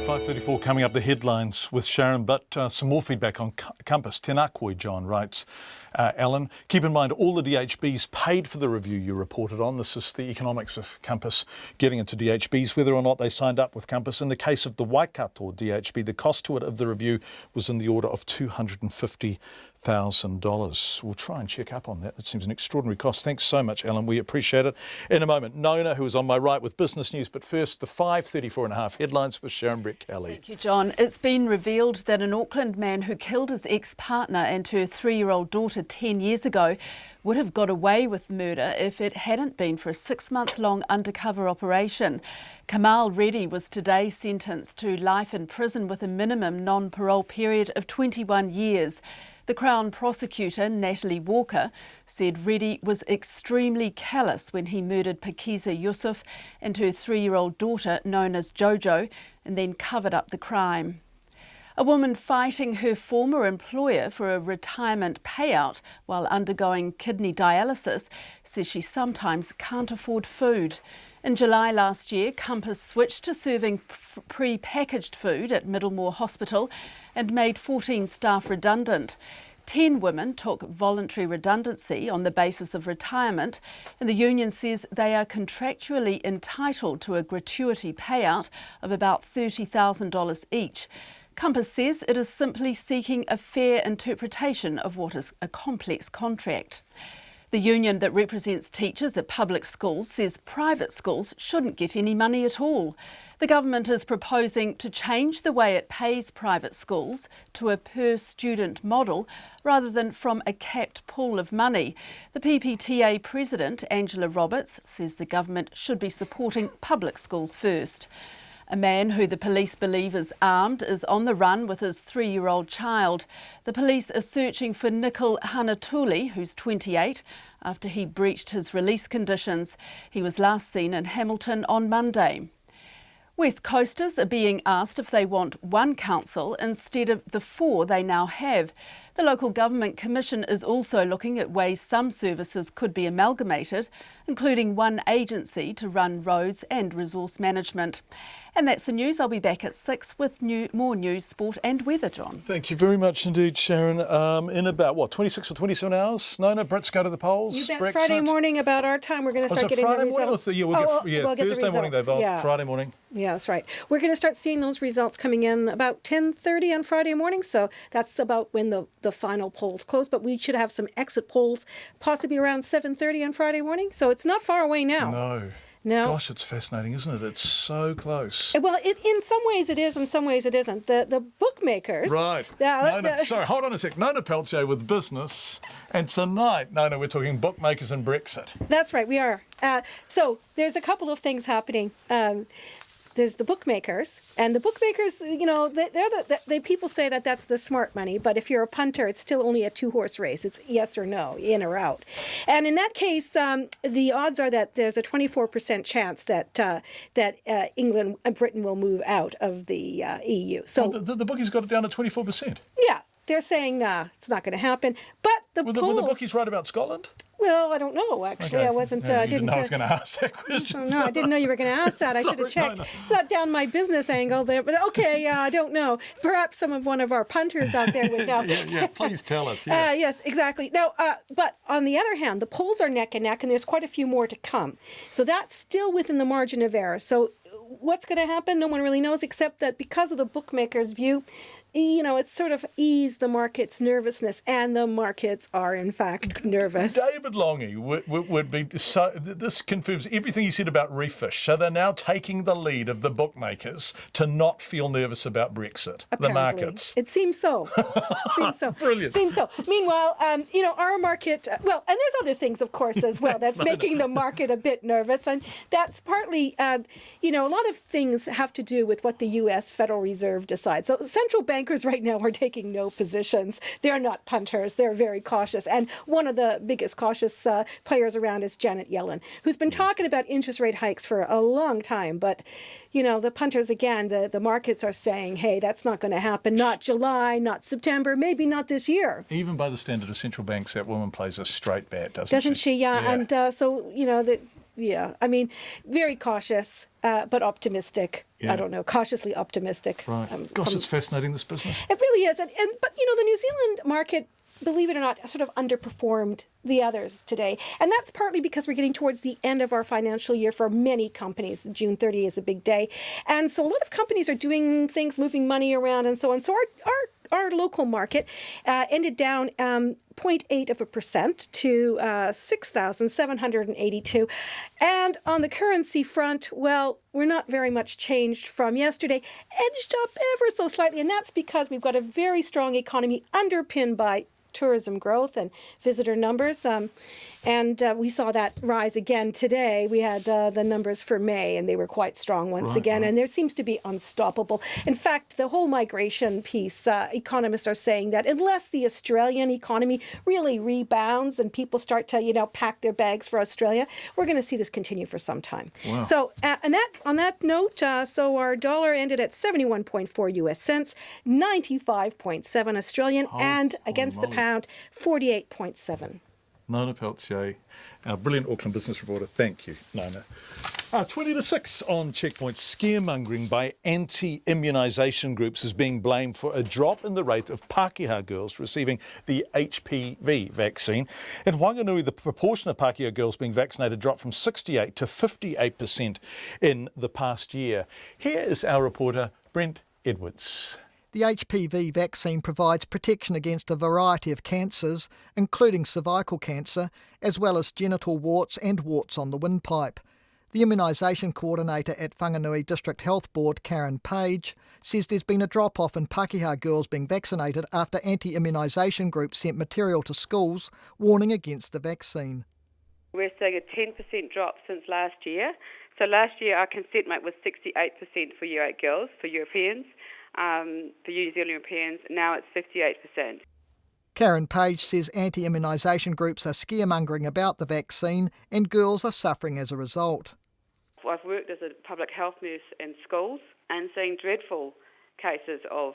[SPEAKER 5] 5:34 coming up, the headlines with Sharon, but some more feedback on Compass. Tenakoi, John writes, Alan, keep in mind all the DHBs paid for the review you reported on. This is the economics of Compass getting into DHBs, whether or not they signed up with Compass. In the case of the Waikato DHB, the cost to it of the review was in the order of $250,000. We'll try and check up on that. That seems an extraordinary cost. Thanks so much, Alan. We appreciate it. In a moment, Nona, who is on my right with business news. But first, the 5:34.5 headlines with Sharon Brett Kelly.
[SPEAKER 6] Thank you, John. It's been revealed that an Auckland man who killed his ex-partner and her 3-year-old daughter 10 years ago would have got away with murder if it hadn't been for a 6-month-long undercover operation. Kamal Reddy was today sentenced to life in prison with a minimum non-parole period of 21 years. The Crown prosecutor, Natalie Walker, said Reddy was extremely callous when he murdered Pakiza Yusuf and her 3-year-old daughter, known as Jojo, and then covered up the crime. A woman fighting her former employer for a retirement payout while undergoing kidney dialysis says she sometimes can't afford food. In July last year, Compass switched to serving pre-packaged food at Middlemore Hospital and made 14 staff redundant. 10 women took voluntary redundancy on the basis of retirement, and the union says they are contractually entitled to a gratuity payout of about $30,000 each. Compass says it is simply seeking a fair interpretation of what is a complex contract. The union that represents teachers at public schools says private schools shouldn't get any money at all. The government is proposing to change the way it pays private schools to a per-student model rather than from a capped pool of money. The PPTA president, Angela Roberts, says the government should be supporting public schools first. A man who the police believe is armed is on the run with his 3-year-old child. The police are searching for Nikhil Hanatuli, who's 28, after he breached his release conditions. He was last seen in Hamilton on Monday. West Coasters are being asked if they want one council instead of the 4 they now have. The Local Government Commission is also looking at ways some services could be amalgamated, including one agency to run roads and resource management. And that's the news. I'll be back at 6 with more news, sport and weather, John.
[SPEAKER 5] Thank you very much indeed, Sharon. In about, 26 or 27 hours? Nona, Brits go to the polls.
[SPEAKER 7] You bet.
[SPEAKER 5] Brexit.
[SPEAKER 7] Friday morning, about our time, we're going to start getting the results.
[SPEAKER 5] We'll get
[SPEAKER 7] Thursday
[SPEAKER 5] the morning they vote.
[SPEAKER 7] Yeah.
[SPEAKER 5] Friday morning.
[SPEAKER 7] Yeah, that's right. We're going to start seeing those results coming in about 10:30 on Friday morning. So that's about when the final polls close. But we should have some exit polls possibly around 7:30 on Friday morning. So it's not far away now. No.
[SPEAKER 5] Gosh, it's fascinating, isn't it? It's so close.
[SPEAKER 7] Well, in some ways it is, in some ways it isn't. The bookmakers...
[SPEAKER 5] Right. Sorry, hold on a sec. Nona Peltier with business. And tonight, Nona, we're talking bookmakers and Brexit.
[SPEAKER 7] That's right, we are. So there's a couple of things happening. There's the bookmakers, and the bookmakers, they're people say that that's the smart money, but if you're a punter, it's still only a 2-horse race. It's yes or no, in or out. And in that case, the odds are that there's a 24% chance that England and Britain will move out of the EU. So
[SPEAKER 5] the bookies got it down to 24%.
[SPEAKER 7] Yeah, they're saying, nah, it's not going to happen. But
[SPEAKER 5] were the bookies right about Scotland?
[SPEAKER 7] Well, I don't know, actually.
[SPEAKER 5] Okay.
[SPEAKER 7] I wasn't...
[SPEAKER 5] I didn't know I was going to ask that question.
[SPEAKER 7] No, I didn't know you were going to ask that. I should have checked. It's not down my business angle there, but okay, I don't know. Perhaps one of our punters out there would know.
[SPEAKER 5] yeah, please tell us. Yeah.
[SPEAKER 7] Yes, exactly. Now, but on the other hand, the polls are neck and neck, and there's quite a few more to come. So that's still within the margin of error. So what's going to happen? No one really knows, except that because of the bookmakers' view, it's sort of eased the market's nervousness, and the markets are, in fact, nervous.
[SPEAKER 5] David Longy would be... So this confirms everything he said about Reef Fish. So they're now taking the lead of the bookmakers to not feel nervous about Brexit,
[SPEAKER 7] Apparently.
[SPEAKER 5] the markets.
[SPEAKER 7] It seems so.
[SPEAKER 5] Brilliant.
[SPEAKER 7] Seems so. Meanwhile, our market... and there's other things, of course, as well, that's making the market a bit nervous. And that's partly, a lot of things have to do with what the U.S. Federal Reserve decides. So central bankers right now are taking no positions. They're not punters. They're very cautious. And one of the biggest cautious players around is Janet Yellen, who's been talking about interest rate hikes for a long time. But, the punters, again, the markets are saying, hey, that's not going to happen. Not July, not September, maybe not this year.
[SPEAKER 5] Even by the standard of central banks, that woman plays a straight bet, doesn't she?
[SPEAKER 7] Doesn't she? Yeah. And so, yeah, I mean, very cautious, but optimistic.
[SPEAKER 5] Yeah.
[SPEAKER 7] I don't know, cautiously optimistic.
[SPEAKER 5] Right. Gosh, it's fascinating, this business.
[SPEAKER 7] It really is. But, the New Zealand market, believe it or not, sort of underperformed the others today. And that's partly because we're getting towards the end of our financial year for many companies. June 30 is a big day. And so a lot of companies are doing things, moving money around and so on. So our local market ended down 0.8% to 6,782. And on the currency front, well, we're not very much changed from yesterday, edged up ever so slightly. And that's because we've got a very strong economy underpinned by tourism growth and visitor numbers. And we saw that rise again today. We had the numbers for May, and they were quite strong once again. And there seems to be unstoppable. In fact, the whole migration piece, economists are saying that unless the Australian economy really rebounds and people start to, pack their bags for Australia, we're going to see this continue for some time.
[SPEAKER 5] Wow.
[SPEAKER 7] So on that note, so our dollar ended at 71.4 US cents, 95.7 Australian, and against the pound, 48.7.
[SPEAKER 5] Nona Peltier, our brilliant Auckland business reporter. Thank you, Nona. 20 to 6 on Checkpoint. Scaremongering by anti-immunisation groups is being blamed for a drop in the rate of Pākehā girls receiving the HPV vaccine. In Whanganui, the proportion of Pākehā girls being vaccinated dropped from 68 to 58% in the past year. Here is our reporter, Brent Edwards.
[SPEAKER 10] The HPV vaccine provides protection against a variety of cancers, including cervical cancer, as well as genital warts and warts on the windpipe. The immunisation coordinator at Whanganui District Health Board, Karen Page, says there's been a drop-off in Pākehā girls being vaccinated after anti-immunisation groups sent material to schools warning against the vaccine.
[SPEAKER 11] We're seeing a 10% drop since last year. So last year our consent rate was 68% for Year 8 girls, for Europeans. For New Zealand Europeans, now it's 58%.
[SPEAKER 10] Karen Page says anti-immunisation groups are scaremongering about the vaccine and girls are suffering as a result.
[SPEAKER 11] I've worked as a public health nurse in schools and seen dreadful cases of,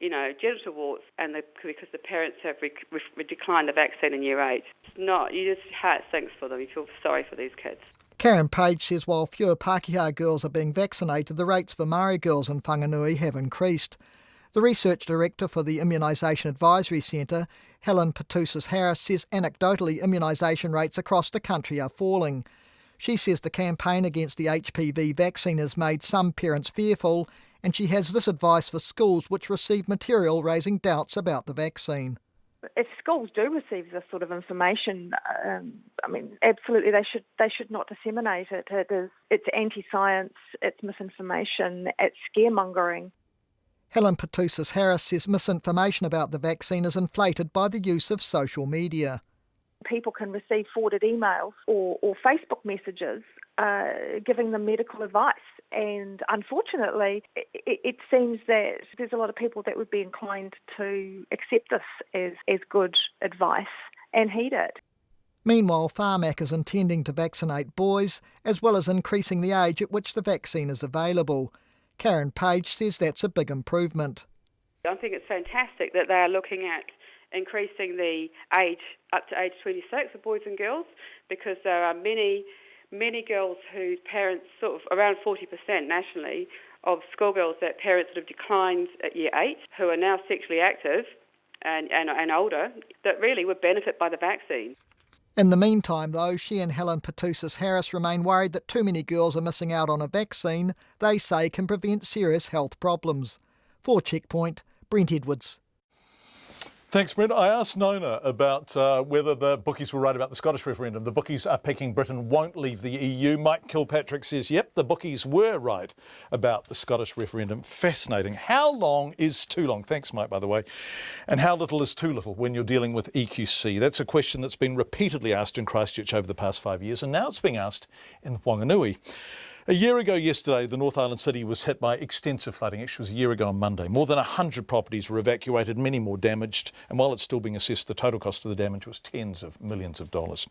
[SPEAKER 11] genital warts, and because the parents have declined the vaccine in Year 8. It's not, your heart sinks for them. You feel sorry for these kids.
[SPEAKER 10] Karen Page says while fewer Pākehā girls are being vaccinated, the rates for Māori girls in Whanganui have increased. The research director for the Immunisation Advisory Centre, Helen Patousas-Harris, says anecdotally immunisation rates across the country are falling. She says the campaign against the HPV vaccine has made some parents fearful, and she has this advice for schools which receive material raising doubts about the vaccine.
[SPEAKER 12] If schools do receive this sort of information, absolutely they should not disseminate it. It's anti-science, it's misinformation, it's scaremongering.
[SPEAKER 10] Helen Patousas-Harris says misinformation about the vaccine is inflated by the use of social media.
[SPEAKER 12] People can receive forwarded emails or Facebook messages giving them medical advice. And unfortunately, it seems that there's a lot of people that would be inclined to accept this as good advice and heed it.
[SPEAKER 10] Meanwhile, Pharmac is intending to vaccinate boys, as well as increasing the age at which the vaccine is available. Karen Page says that's a big improvement.
[SPEAKER 11] I think it's fantastic that they are looking at increasing the age up to age 26 for boys and girls, because there are many girls whose parents, sort of around 40% nationally, of schoolgirls that parents that have declined at Year 8, who are now sexually active and older, that really would benefit by the vaccine.
[SPEAKER 10] In the meantime, though, she and Helen Patousas-Harris remain worried that too many girls are missing out on a vaccine they say can prevent serious health problems. For Checkpoint, Brent Edwards.
[SPEAKER 5] Thanks, Brent. I asked Nona about whether the bookies were right about the Scottish referendum. The bookies are picking Britain won't leave the EU. Mike Kilpatrick says, yep, the bookies were right about the Scottish referendum. Fascinating. How long is too long? Thanks, Mike, by the way. And how little is too little when you're dealing with EQC? That's a question that's been repeatedly asked in Christchurch over the past 5 years, and now it's being asked in Whanganui. A year ago yesterday, the North Island city was hit by extensive flooding. Actually, it was a year ago on Monday. More than 100 properties were evacuated, many more damaged, and while it's still being assessed, the total cost of the damage was tens of millions of dollars.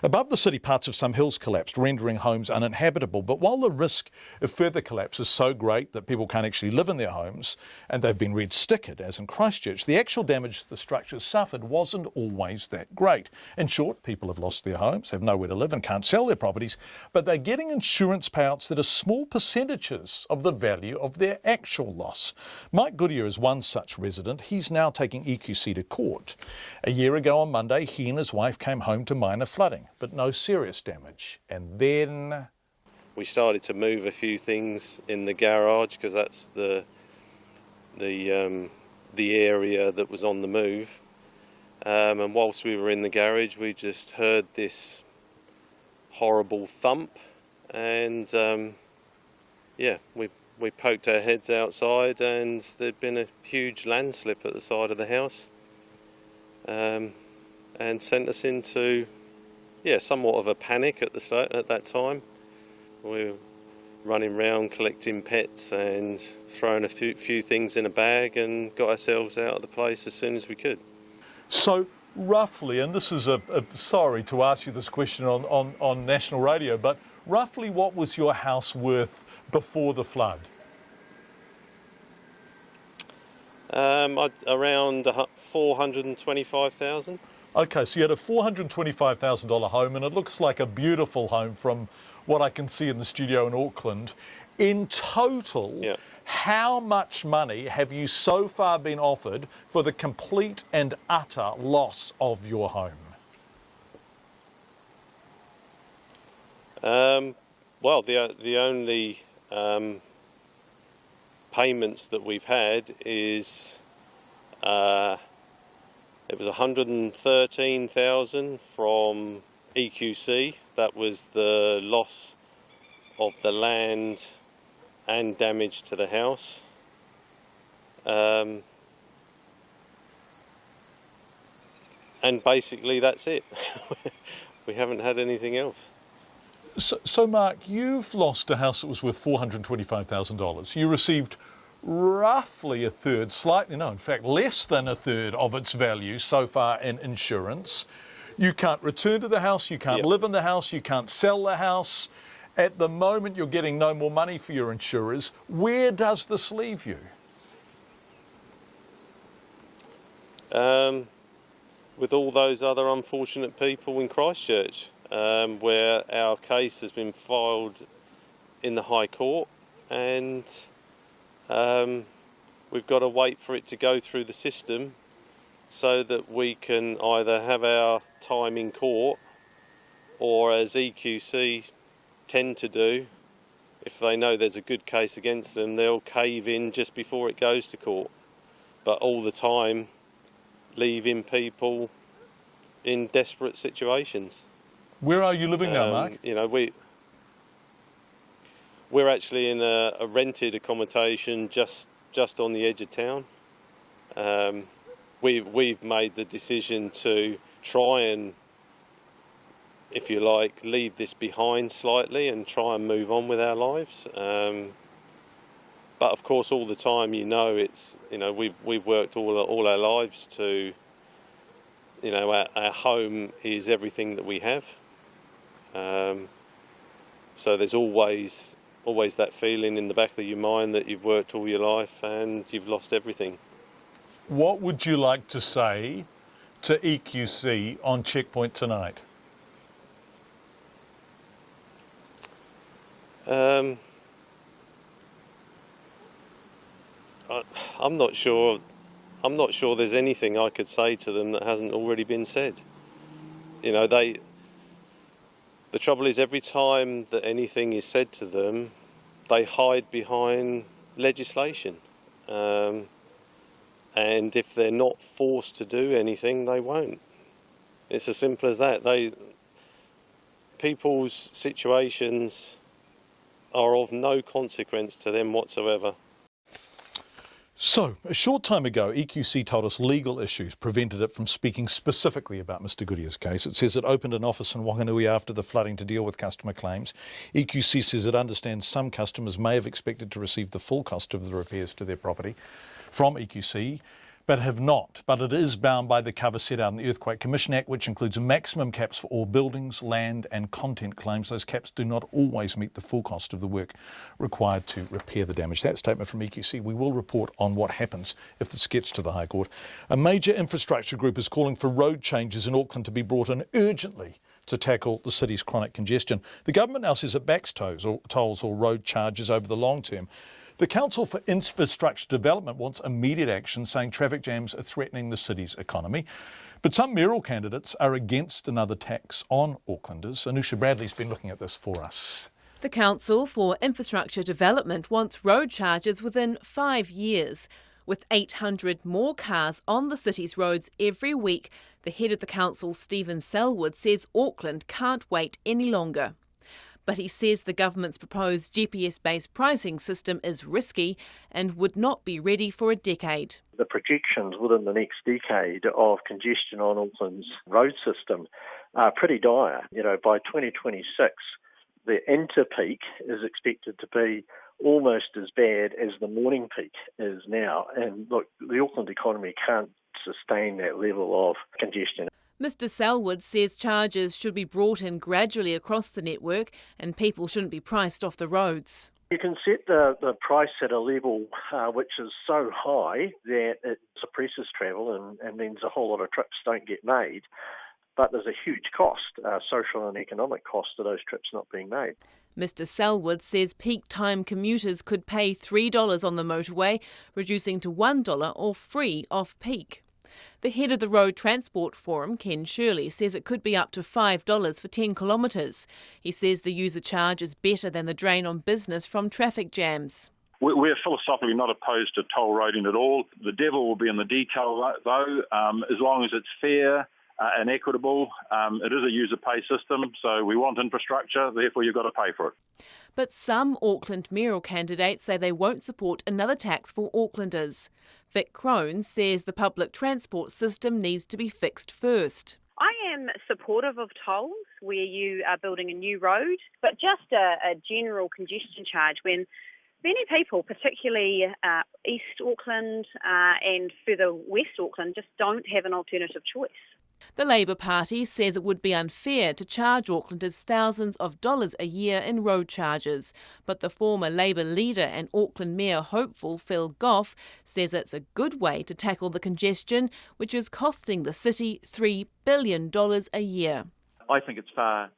[SPEAKER 5] Above the city, parts of some hills collapsed, rendering homes uninhabitable. But while the risk of further collapse is so great that people can't actually live in their homes, and they've been red-stickered, as in Christchurch, the actual damage the structures suffered wasn't always that great. In short, people have lost their homes, have nowhere to live and can't sell their properties, but they're getting insurance payouts that are small percentages of the value of their actual loss. Mike Goodyear is one such resident. He's now taking EQC to court. A year ago on Monday, he and his wife came home to minor flooding, but no serious damage. And then
[SPEAKER 14] we started to move a few things in the garage because that's the area that was on the move. And whilst we were in the garage, we just heard this horrible thump. And we poked our heads outside and there'd been a huge landslip at the side of the house. and sent us into somewhat of a panic at that time. We were running around collecting pets and throwing a few things in a bag and got ourselves out of the place as soon as we could.
[SPEAKER 5] So roughly, and this is sorry to ask you this question on national radio, but roughly what was your house worth before the flood?
[SPEAKER 14] Around $425,000.
[SPEAKER 5] Okay, so you had a $425,000 home, and it looks like a beautiful home from what I can see in the studio in Auckland. In total, how much money have you so far been offered for the complete and utter loss of your home?
[SPEAKER 14] Well, the only payments that we've had is it was $113,000 from EQC. That was the loss of the land and damage to the house. And basically that's it. We haven't had anything else.
[SPEAKER 5] So Mark, you've lost a house that was worth $425,000. You received roughly a third, in fact less than a third of its value so far in insurance. You can't return to the house, you can't live in the house, you can't sell the house. At the moment you're getting no more money for your insurers. Where does this leave you?
[SPEAKER 14] With all those other unfortunate people in Christchurch, where our case has been filed in the High Court, and we've got to wait for it to go through the system so that we can either have our time in court, or as EQC tend to do, if they know there's a good case against them, they'll cave in just before it goes to court, but all the time leaving people in desperate situations.
[SPEAKER 5] Where are you living now, Mark?
[SPEAKER 14] You know, we're actually in a rented accommodation just on the edge of town. We've made the decision to try and, if you like, leave this behind slightly and try and move on with our lives. But of course, all the time, we've worked all our lives to, our home is everything that we have. So there's always that feeling in the back of your mind that you've worked all your life and you've lost everything.
[SPEAKER 5] What would you like to say to EQC on Checkpoint tonight?
[SPEAKER 14] I'm not sure there's anything I could say to them that hasn't already been said. The trouble is, every time that anything is said to them, they hide behind legislation. And if they're not forced to do anything, they won't. It's as simple as that. People's situations are of no consequence to them whatsoever.
[SPEAKER 5] So, a short time ago, EQC told us legal issues prevented it from speaking specifically about Mr Goodyear's case. It says it opened an office in Whanganui after the flooding to deal with customer claims. EQC says it understands some customers may have expected to receive the full cost of the repairs to their property from EQC, but have not. But it is bound by the cover set out in the Earthquake Commission Act, which includes maximum caps for all buildings, land and content claims. Those caps do not always meet the full cost of the work required to repair the damage. That statement from EQC. We will report on what happens if this gets to the High Court. A major infrastructure group is calling for road changes in Auckland to be brought in urgently to tackle the city's chronic congestion. The government now says it backs tolls or road charges over the long term. The Council for Infrastructure Development wants immediate action, saying traffic jams are threatening the city's economy. But some mayoral candidates are against another tax on Aucklanders. Anusha Bradley's been looking at this for us.
[SPEAKER 13] The Council for Infrastructure Development wants road charges within 5 years. With 800 more cars on the city's roads every week, the head of the council, Stephen Selwood, says Auckland can't wait any longer. But he says the government's proposed GPS-based pricing system is risky and would not be ready for a decade.
[SPEAKER 15] The projections within the next decade of congestion on Auckland's road system are pretty dire. By 2026, the inter-peak is expected to be almost as bad as the morning peak is now. And look, the Auckland economy can't sustain that level of congestion.
[SPEAKER 13] Mr Selwood says charges should be brought in gradually across the network and people shouldn't be priced off the roads.
[SPEAKER 15] You can set the price at a level which is so high that it suppresses travel and means a whole lot of trips don't get made. But there's a huge cost, social and economic cost to those trips not being made.
[SPEAKER 13] Mr Selwood says peak time commuters could pay $3 on the motorway, reducing to $1 or free off-peak. The head of the Road Transport Forum, Ken Shirley, says it could be up to $5 for 10 kilometres. He says the user charge is better than the drain on business from traffic jams.
[SPEAKER 16] We're philosophically not opposed to toll roading at all. The devil will be in the detail, though, as long as it's fair and equitable. It is a user pay system, so we want infrastructure, therefore you've got to pay for it.
[SPEAKER 13] But some Auckland mayoral candidates say they won't support another tax for Aucklanders. Vic Crone says the public transport system needs to be fixed first.
[SPEAKER 17] I am supportive of tolls where you are building a new road, but just a general congestion charge when many people, particularly East Auckland and further West Auckland, just don't have an alternative choice.
[SPEAKER 13] The Labour Party says it would be unfair to charge Aucklanders thousands of dollars a year in road charges. But the former Labour leader and Auckland Mayor hopeful Phil Goff says it's a good way to tackle the congestion, which is costing the city $3 billion a year.
[SPEAKER 18] I think it's far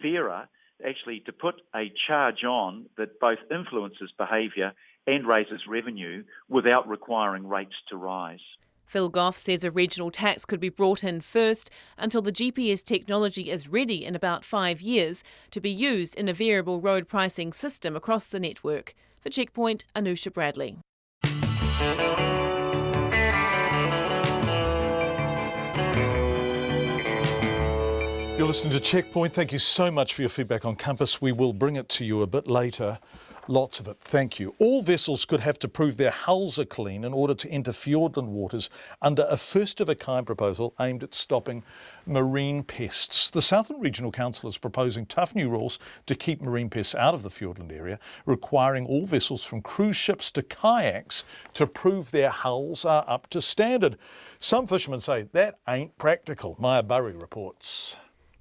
[SPEAKER 18] fairer actually to put a charge on that both influences behaviour and raises revenue without requiring rates to rise.
[SPEAKER 13] Phil Goff says a regional tax could be brought in first until the GPS technology is ready in about 5 years to be used in a variable road pricing system across the network. For Checkpoint, Anusha Bradley.
[SPEAKER 5] You're listening to Checkpoint. Thank you so much for your feedback on Compass. We will bring it to you a bit later. Lots of it, thank you. All vessels could have to prove their hulls are clean in order to enter Fiordland waters under a first-of-a-kind proposal aimed at stopping marine pests. The Southern Regional Council is proposing tough new rules to keep marine pests out of the Fiordland area, requiring all vessels from cruise ships to kayaks to prove their hulls are up to standard. Some fishermen say that ain't practical. Maya Burry reports.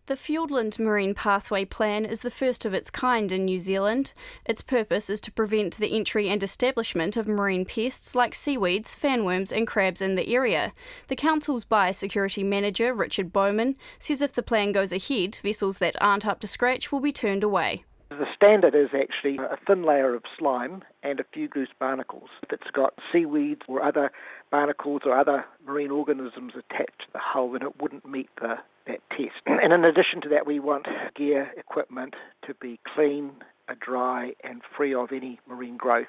[SPEAKER 19] The Fiordland Marine Pathway Plan is the first of its kind in New Zealand. Its purpose is to prevent the entry and establishment of marine pests like seaweeds, fanworms and crabs in the area. The council's biosecurity manager, Richard Bowman, says if the plan goes ahead, vessels that aren't up to scratch will be turned away.
[SPEAKER 26] The standard is actually a thin layer of slime and a few loose barnacles. If it's got seaweeds or other barnacles or other marine organisms attached to the hull, then it wouldn't meet that test. And in addition to that, we want gear, equipment to be clean, dry and free of any marine growth.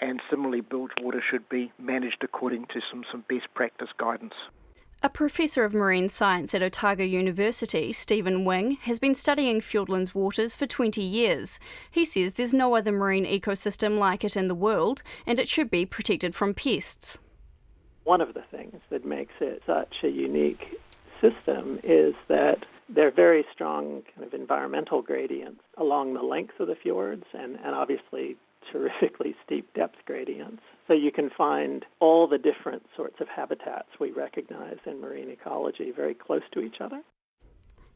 [SPEAKER 26] And similarly, bilge water should be managed according to some best practice guidance.
[SPEAKER 19] A professor of marine science at Otago University, Stephen Wing, has been studying Fiordland's waters for 20 years. He says there's no other marine ecosystem like it in the world, and it should be protected from pests.
[SPEAKER 27] One of the things that makes it such a unique system is that there are very strong kind of environmental gradients along the length of the fjords and obviously terrifically steep depth gradients. So you can find all the different sorts of habitats we recognize in marine ecology very close to each other.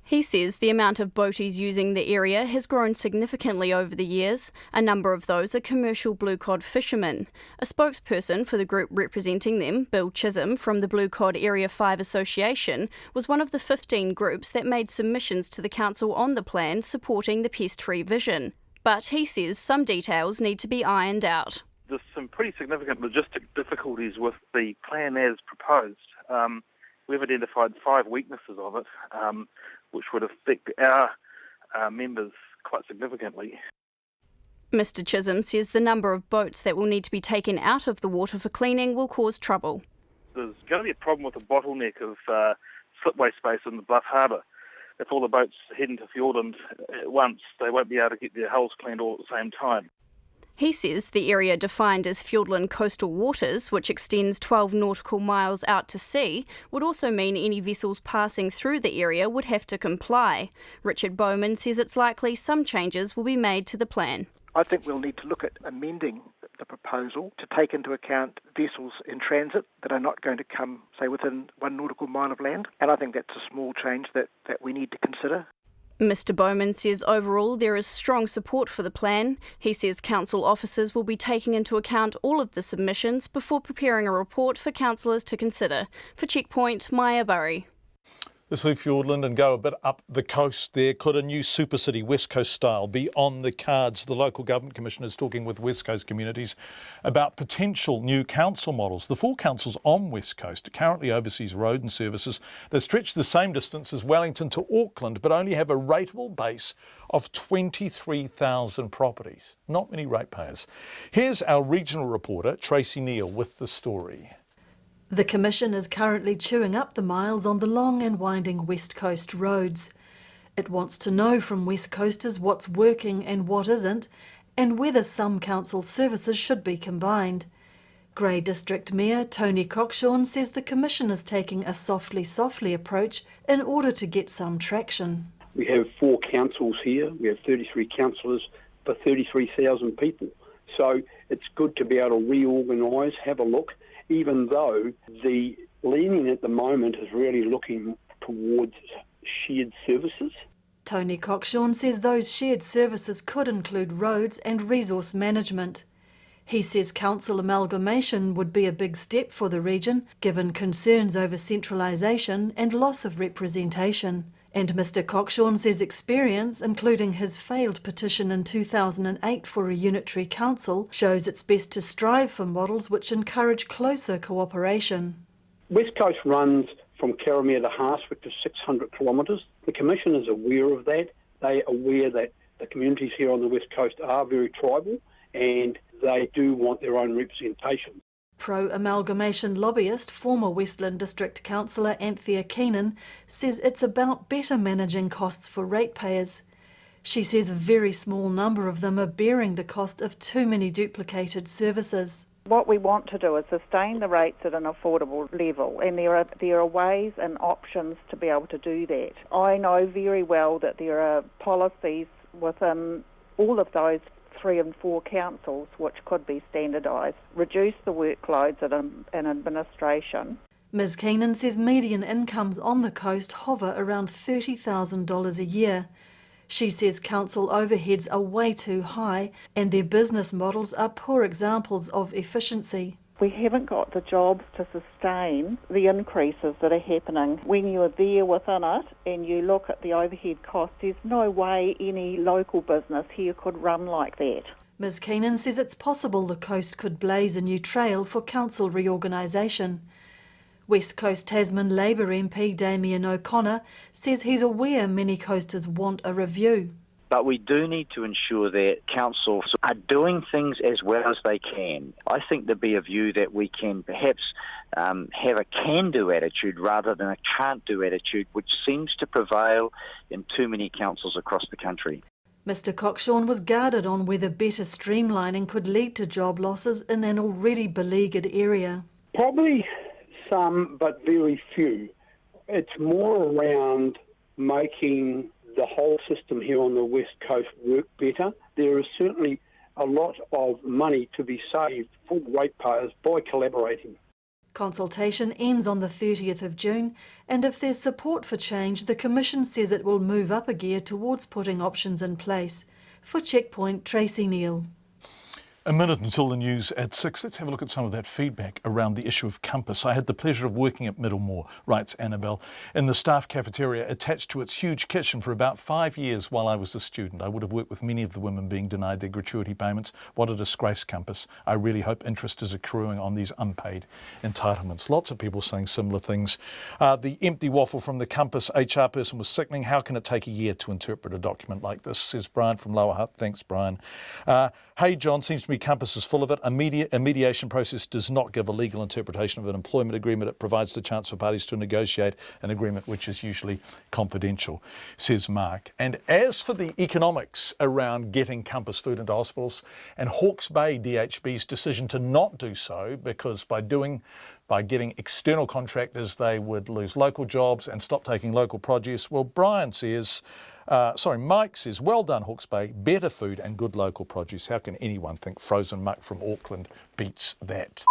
[SPEAKER 19] He says the amount of boaties using the area has grown significantly over the years. A number of those are commercial blue cod fishermen. A spokesperson for the group representing them, Bill Chisholm from the Blue Cod Area 5 Association, was one of the 15 groups that made submissions to the council on the plan supporting the pest-free vision. But he says some details need to be ironed out.
[SPEAKER 28] There's some pretty significant logistic difficulties with the plan as proposed. We've identified 5 weaknesses of it, which would affect our members quite significantly.
[SPEAKER 19] Mr Chisholm says the number of boats that will need to be taken out of the water for cleaning will cause trouble.
[SPEAKER 28] There's going to be a problem with the bottleneck of slipway space in the Bluff Harbour. if all the boats head into Fiordland at once, they won't be able to get their hulls cleaned all at the same time.
[SPEAKER 19] He says the area defined as Fiordland coastal waters, which extends 12 nautical miles out to sea, would also mean any vessels passing through the area would have to comply. Richard Bowman says it's likely some changes will be made to the plan.
[SPEAKER 26] I think we'll need to look at amending the proposal to take into account vessels in transit that are not going to come, say, within 1 nautical mile of land. And I think that's a small change that we need to consider.
[SPEAKER 19] Mr Bowman says overall there is strong support for the plan. He says council officers will be taking into account all of the submissions before preparing a report for councillors to consider. For Checkpoint, Maya Burry.
[SPEAKER 5] Let's leave Fiordland and go a bit up the coast there. Could a new super city, West Coast style, be on the cards? The local government commissioner is talking with West Coast communities about potential new council models. The 4 councils on West Coast currently oversees road and services that stretch the same distance as Wellington to Auckland, but only have a rateable base of 23,000 properties. Not many ratepayers. Here's our regional reporter, Tracy Neal, with the story.
[SPEAKER 1] The Commission is currently chewing up the miles on the long and winding West Coast roads. It wants to know from West Coasters what's working and what isn't, and whether some council services should be combined. Grey District Mayor Tony Cockshawn says the Commission is taking a softly approach in order to get some traction.
[SPEAKER 24] We have 4 councils here. We have 33 councillors for 33,000 people. So it's good to be able to reorganise, have a look, even though the leaning at the moment is really looking towards shared services.
[SPEAKER 1] Tony Cockshawn says those shared services could include roads and resource management. He says council amalgamation would be a big step for the region, given concerns over centralisation and loss of representation. And Mr Cockshawn says experience, including his failed petition in 2008 for a unitary council, shows it's best to strive for models which encourage closer cooperation.
[SPEAKER 24] West Coast runs from Karamea to Harswick, which is 600 kilometres. The Commission is aware of that. They are aware that the communities here on the West Coast are very tribal and they do want their own representation.
[SPEAKER 1] Pro-amalgamation lobbyist, former Westland District Councillor Anthea Keenan, says it's about better managing costs for ratepayers. She says a very small number of them are bearing the cost of too many duplicated services.
[SPEAKER 2] What we want to do is sustain the rates at an affordable level, and there are ways and options to be able to do that. I know very well that there are policies within all of those 3 and 4 councils which could be standardised, reduce the workloads in administration.
[SPEAKER 1] Ms Keenan says median incomes on the coast hover around $30,000 a year. She says council overheads are way too high and their business models are poor examples of efficiency.
[SPEAKER 2] We haven't got the jobs to sustain the increases that are happening. When you're there within it and you look at the overhead costs, there's no way any local business here could run like that.
[SPEAKER 1] Ms Keenan says it's possible the coast could blaze a new trail for council reorganisation. West Coast Tasman Labour MP Damien O'Connor says he's aware many coasters want a review.
[SPEAKER 3] But we do need to ensure that councils are doing things as well as they can. I think there'd be a view that we can perhaps have a can-do attitude rather than a can't-do attitude, which seems to prevail in too many councils across the country.
[SPEAKER 1] Mr Cockshawn was guarded on whether better streamlining could lead to job losses in an already beleaguered area.
[SPEAKER 24] Probably some, but very few. It's more around making the whole system here on the West Coast work better. There is certainly a lot of money to be saved for ratepayers by collaborating.
[SPEAKER 1] Consultation ends on the 30th of June, and if there's support for change, the Commission says it will move up a gear towards putting options in place. For Checkpoint, Tracy Neal.
[SPEAKER 5] A minute until the news at 6. Let's have a look at some of that feedback around the issue of Compass. I had the pleasure of working at Middlemore, writes Annabelle, in the staff cafeteria attached to its huge kitchen for about 5 years while I was a student. I would have worked with many of the women being denied their gratuity payments. What a disgrace, Compass. I really hope interest is accruing on these unpaid entitlements. Lots of people saying similar things. The empty waffle from the Compass HR person was sickening. How can it take a year to interpret a document like this, says Brian from Lower Hutt. Thanks, Brian. Hey, John, seems to me me Compass is full of it. A mediation process does not give a legal interpretation of an employment agreement. It provides the chance for parties to negotiate an agreement which is usually confidential, says Mark. And as for the economics around getting Compass food into hospitals and Hawke's Bay DHB's decision to not do so, because by getting external contractors they would lose local jobs and stop taking local produce, well, Mike says, well done Hawke's Bay, better food and good local produce. How can anyone think frozen muck from Auckland beats that?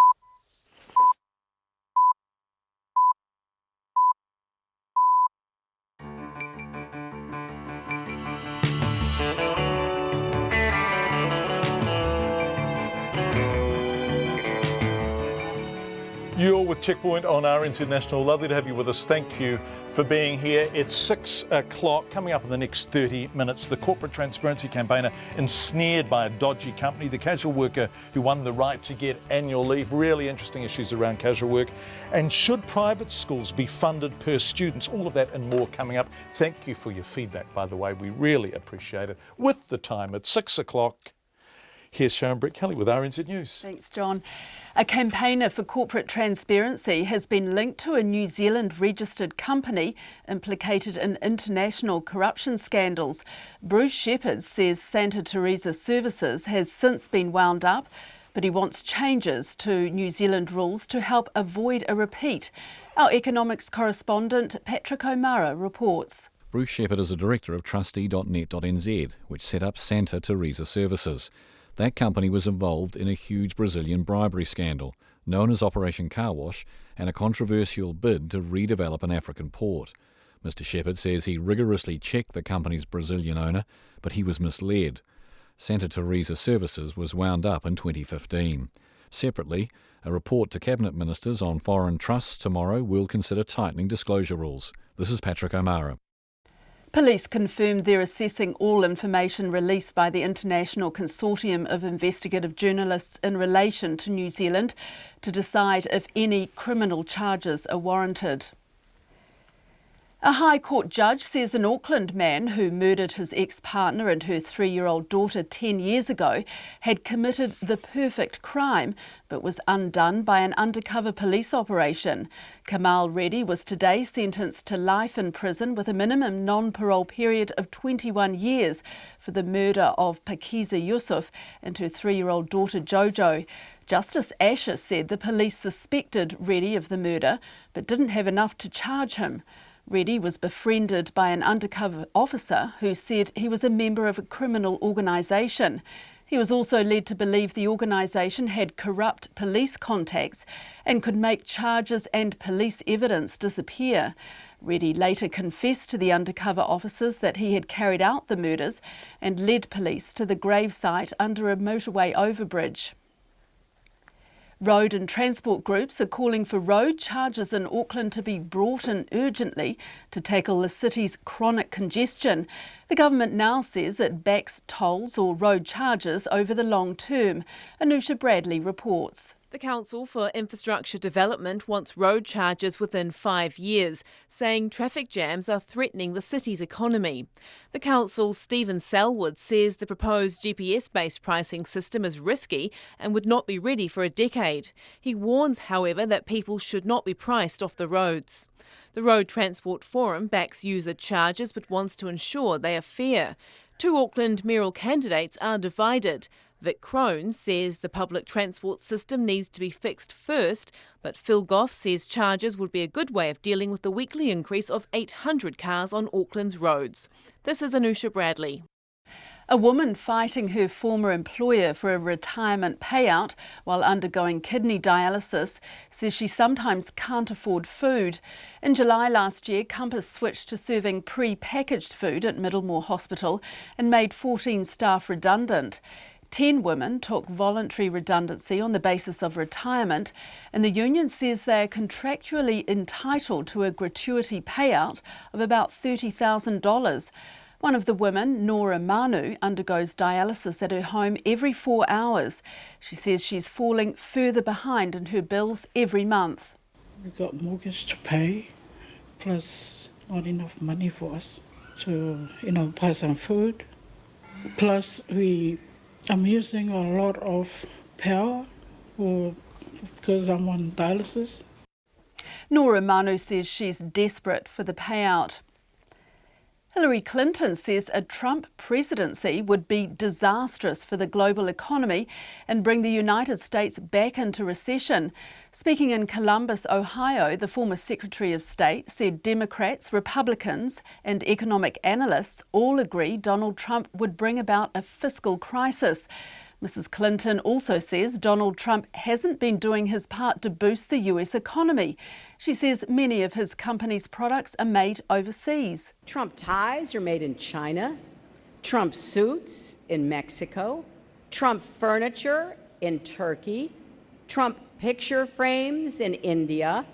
[SPEAKER 5] You're with Checkpoint on RNZ National. Lovely to have you with us. Thank you for being here. It's 6 o'clock. Coming up in the next 30 minutes, the corporate transparency campaigner ensnared by a dodgy company, the casual worker who won the right to get annual leave. Really interesting issues around casual work. And should private schools be funded per student? All of that and more coming up. Thank you for your feedback, by the way. We really appreciate it. With the time at 6 o'clock. Here's Sharon Brett-Kelly with RNZ News.
[SPEAKER 6] Thanks, John. A campaigner for corporate transparency has been linked to a New Zealand registered company implicated in international corruption scandals. Bruce Shepherd says Santa Teresa Services has since been wound up, but he wants changes to New Zealand rules to help avoid a repeat. Our economics correspondent Patrick O'Mara reports.
[SPEAKER 4] Bruce Shepherd is a director of trustee.net.nz, which set up Santa Teresa Services. That company was involved in a huge Brazilian bribery scandal, known as Operation Car Wash, and a controversial bid to redevelop an African port. Mr. Shepherd says he rigorously checked the company's Brazilian owner, but he was misled. Santa Teresa Services was wound up in 2015. Separately, a report to Cabinet Ministers on foreign trusts tomorrow will consider tightening disclosure rules. This is Patrick O'Mara.
[SPEAKER 6] Police confirmed they're assessing all information released by the International Consortium of Investigative Journalists in relation to New Zealand to decide if any criminal charges are warranted. A High Court judge says an Auckland man who murdered his ex-partner and her 3-year-old daughter 10 years ago had committed the perfect crime, but was undone by an undercover police operation. Kamal Reddy was today sentenced to life in prison with a minimum non-parole period of 21 years for the murder of Pakiza Yusuf and her 3-year-old daughter Jojo. Justice Asher said the police suspected Reddy of the murder, but didn't have enough to charge him. Reddy was befriended by an undercover officer who said he was a member of a criminal organisation. He was also led to believe the organisation had corrupt police contacts and could make charges and police evidence disappear. Reddy later confessed to the undercover officers that he had carried out the murders and led police to the gravesite under a motorway overbridge. Road and transport groups are calling for road charges in Auckland to be brought in urgently to tackle the city's chronic congestion. The government now says it backs tolls or road charges over the long term. Anusha Bradley reports.
[SPEAKER 13] The Council for Infrastructure Development wants road charges within 5 years, saying traffic jams are threatening the city's economy. The Council's Stephen Selwood says the proposed GPS-based pricing system is risky and would not be ready for a decade. He warns, however, that people should not be priced off the roads. The Road Transport Forum backs user charges but wants to ensure they are fair. 2 Auckland mayoral candidates are divided. Vic Crone says the public transport system needs to be fixed first, but Phil Goff says charges would be a good way of dealing with the weekly increase of 800 cars on Auckland's roads. This is Anusha Bradley.
[SPEAKER 6] A woman fighting her former employer for a retirement payout while undergoing kidney dialysis says she sometimes can't afford food. In July last year, Compass switched to serving pre-packaged food at Middlemore Hospital and made 14 staff redundant. 10 women took voluntary redundancy on the basis of retirement, and the union says they are contractually entitled to a gratuity payout of about $30,000. One of the women, Nora Manu, undergoes dialysis at her home every 4 hours. She says she's falling further behind in her bills every month.
[SPEAKER 8] We've got mortgage to pay, plus not enough money for us to, buy some food. Plus we I'm using a lot of power because I'm on dialysis.
[SPEAKER 6] Nora Manu says she's desperate for the payout. Hillary Clinton says a Trump presidency would be disastrous for the global economy and bring the United States back into recession. Speaking in Columbus, Ohio, the former Secretary of State said Democrats, Republicans and economic analysts all agree Donald Trump would bring about a fiscal crisis. Mrs. Clinton also says Donald Trump hasn't been doing his part to boost the US economy. She says many of his company's products are made overseas.
[SPEAKER 7] Trump ties are made in China, Trump suits in Mexico, Trump furniture in Turkey, Trump picture frames in India,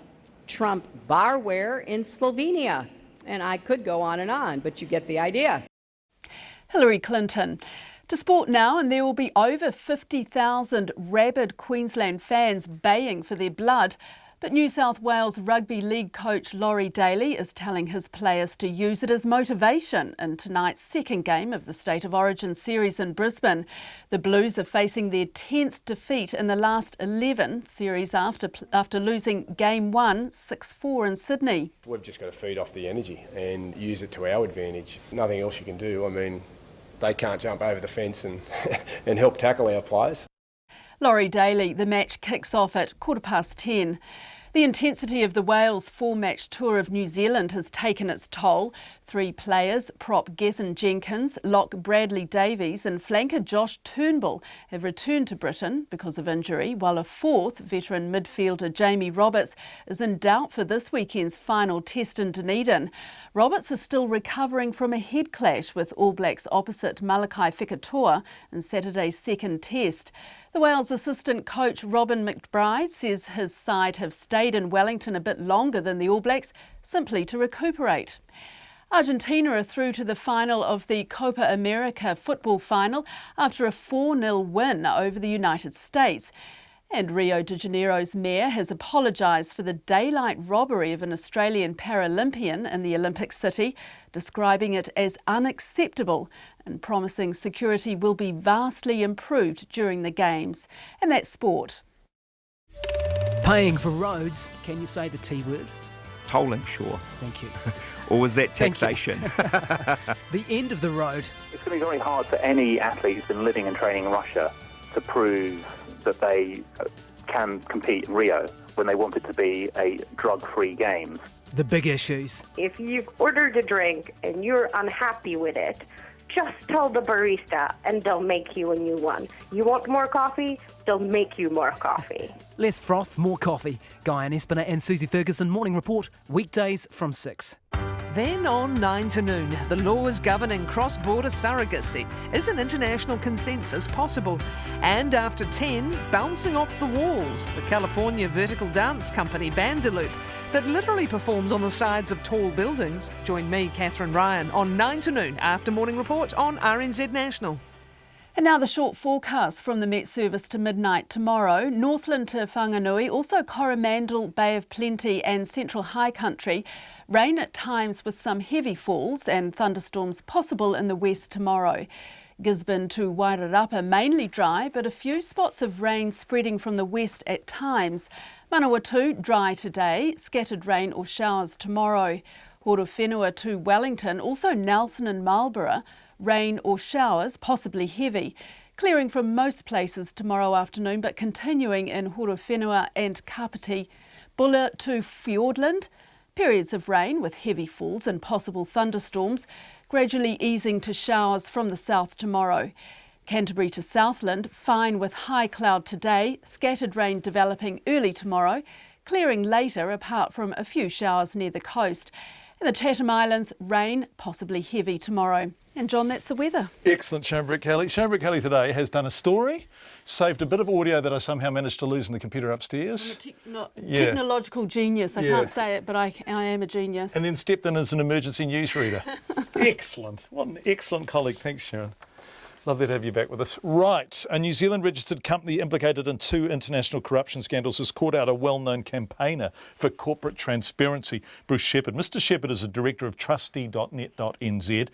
[SPEAKER 7] Trump barware in Slovenia. And I could go on, but you get the idea.
[SPEAKER 6] Hillary Clinton. To sport now, and there will be over 50,000 rabid Queensland fans baying for their blood. But New South Wales Rugby League coach Laurie Daly is telling his players to use it as motivation in tonight's second game of the State of Origin series in Brisbane. The Blues are facing their 10th defeat in the last 11 series after losing Game 1 6-4 in Sydney.
[SPEAKER 9] We've just got to feed off the energy and use it to our advantage. Nothing else you can do. I mean, they can't jump over the fence and help tackle our players.
[SPEAKER 6] Laurie Daly, the match kicks off at 10:15. The intensity of the Wales 4-match tour of New Zealand has taken its toll. 3 players, prop Gethin Jenkins, lock Bradley Davies and flanker Josh Turnbull have returned to Britain because of injury, while a 4th, veteran midfielder Jamie Roberts, is in doubt for this weekend's final test in Dunedin. Roberts is still recovering from a head clash with All Blacks opposite Malakai Fekitoa in Saturday's second test. The Wales assistant coach Robin McBride says his side have stayed in Wellington a bit longer than the All Blacks, simply to recuperate. Argentina are through to the final of the Copa America football final after a 4-0 win over the United States. And Rio de Janeiro's mayor has apologised for the daylight robbery of an Australian Paralympian in the Olympic city, describing it as unacceptable and promising security will be vastly improved during the Games. And that's sport.
[SPEAKER 12] Paying for roads, can you say the T word?
[SPEAKER 20] Tolling, sure.
[SPEAKER 12] Thank you.
[SPEAKER 20] Or was that taxation?
[SPEAKER 12] The end of the road.
[SPEAKER 21] It's going to be very hard for any athlete who's been living and training in Russia to prove that they can compete in Rio when they want it to be a drug-free Games.
[SPEAKER 12] The big issues.
[SPEAKER 22] If you've ordered a drink and you're unhappy with it, just tell the barista and they'll make you a new one. You want more coffee? They'll make you more coffee.
[SPEAKER 12] Less froth, more coffee. Guyan Espiner and Susie Ferguson Morning Report, weekdays from 6.
[SPEAKER 23] Then on 9 to noon, the laws governing cross-border surrogacy. Is an international consensus possible? And after 10, bouncing off the walls, the California vertical dance company Bandaloop that literally performs on the sides of tall buildings. Join me, Catherine Ryan, on 9 to noon after Morning Report on RNZ National.
[SPEAKER 6] And now the short forecast from the Met Service to midnight tomorrow. Northland to Whanganui, also Coromandel, Bay of Plenty and Central High Country. Rain at times with some heavy falls and thunderstorms possible in the west tomorrow. Gisborne to Wairarapa mainly dry, but a few spots of rain spreading from the west at times. Manawatu dry today, scattered rain or showers tomorrow. Horowhenua to Wellington, also Nelson and Marlborough, rain or showers, possibly heavy. Clearing from most places tomorrow afternoon, but continuing in Horowhenua and Kapiti. Buller to Fiordland, periods of rain with heavy falls and possible thunderstorms, gradually easing to showers from the south tomorrow. Canterbury to Southland, fine with high cloud today, scattered rain developing early tomorrow, clearing later apart from a few showers near the coast. In the Chatham Islands, rain, possibly heavy tomorrow. And John, that's the weather.
[SPEAKER 5] Excellent, Shane Kelly. Shane Kelly today has done a story, saved a bit of audio that I somehow managed to lose in the computer upstairs.
[SPEAKER 6] I'm a technological genius. I can't say it, but I am a genius.
[SPEAKER 5] And then stepped in as an emergency newsreader. Excellent. What an excellent colleague. Thanks, Sharon. Lovely to have you back with us. Right, a New Zealand registered company implicated in 2 international corruption scandals has caught out a well-known campaigner for corporate transparency, Bruce Shepherd. Mr Shepherd is a director of trustee.net.nz,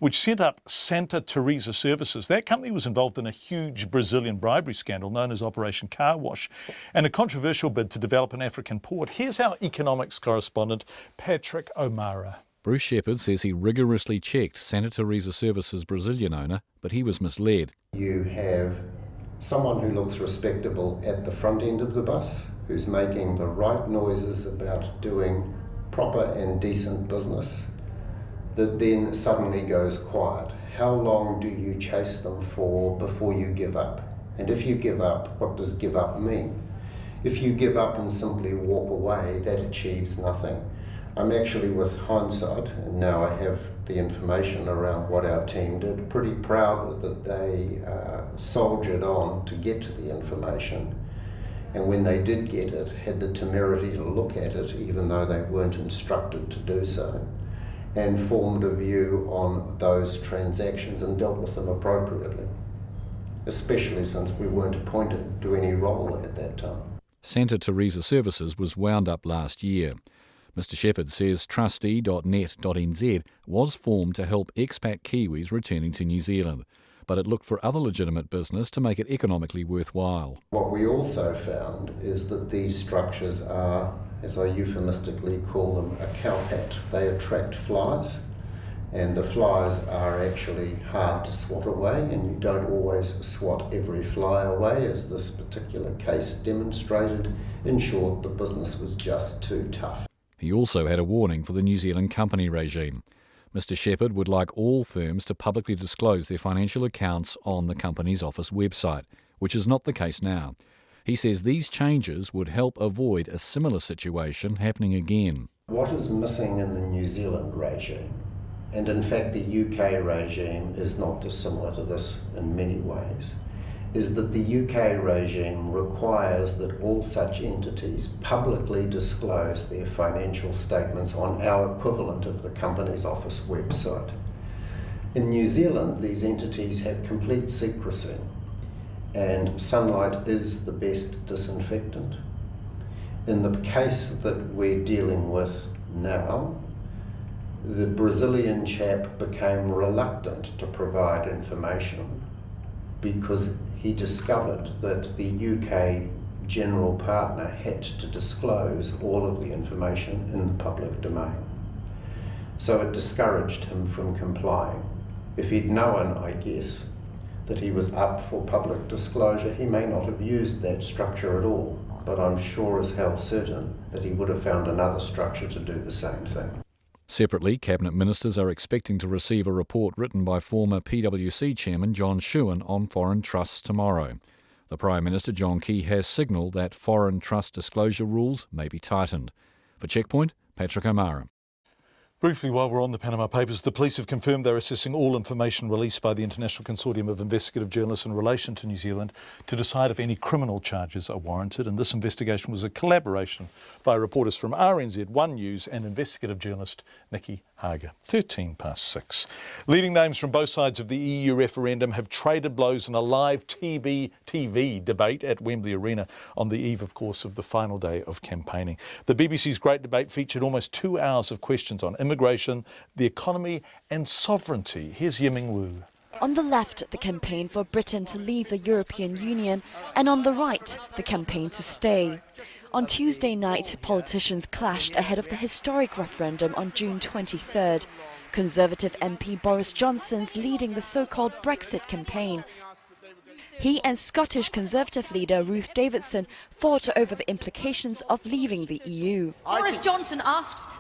[SPEAKER 5] which set up Santa Teresa Services. That company was involved in a huge Brazilian bribery scandal known as Operation Car Wash and a controversial bid to develop an African port. Here's our economics correspondent, Patrick O'Mara.
[SPEAKER 4] Bruce Shepherd says he rigorously checked Santa Teresa Services' Brazilian owner, but he was misled.
[SPEAKER 10] You have someone who looks respectable at the front end of the bus, who's making the right noises about doing proper and decent business, that then suddenly goes quiet. How long do you chase them for before you give up? And if you give up, what does give up mean? If you give up and simply walk away, that achieves nothing. I'm actually, with hindsight, and now I have the information around what our team did, pretty proud that they soldiered on to get to the information. And when they did get it, had the temerity to look at it, even though they weren't instructed to do so, and formed a view on those transactions and dealt with them appropriately, especially since we weren't appointed to any role at that time.
[SPEAKER 4] Santa Teresa Services was wound up last year. Mr Shepherd says trustee.net.nz was formed to help expat Kiwis returning to New Zealand, but it looked for other legitimate business to make it economically worthwhile.
[SPEAKER 10] What we also found is that these structures are, as I euphemistically call them, a cowpat. They attract flies, and the flies are actually hard to swat away, and you don't always swat every fly away, as this particular case demonstrated. In short, the business was just too tough.
[SPEAKER 4] He also had a warning for the New Zealand company regime. Mr Shepherd would like all firms to publicly disclose their financial accounts on the company's office website, which is not the case now. He says these changes would help avoid a similar situation happening again.
[SPEAKER 10] What is missing in the New Zealand regime, and in fact the UK regime is not dissimilar to this in many ways, is that the UK regime requires that all such entities publicly disclose their financial statements on our equivalent of the company's office website. In New Zealand, these entities have complete secrecy, and sunlight is the best disinfectant. In the case that we're dealing with now, the Brazilian chap became reluctant to provide information because he discovered that the UK general partner had to disclose all of the information in the public domain. So it discouraged him from complying. If he'd known, I guess, that he was up for public disclosure, he may not have used that structure at all, but I'm sure as hell certain that he would have found another structure to do the same thing.
[SPEAKER 4] Separately, Cabinet Ministers are expecting to receive a report written by former PwC Chairman John Shewan on foreign trusts tomorrow. The Prime Minister, John Key, has signalled that foreign trust disclosure rules may be tightened. For Checkpoint, Patrick O'Mara.
[SPEAKER 5] Briefly, while we're on the Panama Papers, the police have confirmed they're assessing all information released by the International Consortium of Investigative Journalists in relation to New Zealand to decide if any criminal charges are warranted. And this investigation was a collaboration by reporters from RNZ, One News and investigative journalist Nikki Hager. 6:13. Leading names from both sides of the EU referendum have traded blows in a live TV debate at Wembley Arena on the eve, of course, of the final day of campaigning. The BBC's Great Debate featured almost 2 hours of questions on immigration, the economy and sovereignty. Here's Yiming Wu.
[SPEAKER 11] On the left, the campaign for Britain to leave the European Union, and on the right, the campaign to stay. On Tuesday night, politicians clashed ahead of the historic referendum on June 23rd. Conservative MP Boris Johnson's leading the so-called Brexit campaign. He and Scottish Conservative leader Ruth Davidson fought over the implications of leaving the EU.
[SPEAKER 14] Boris Johnson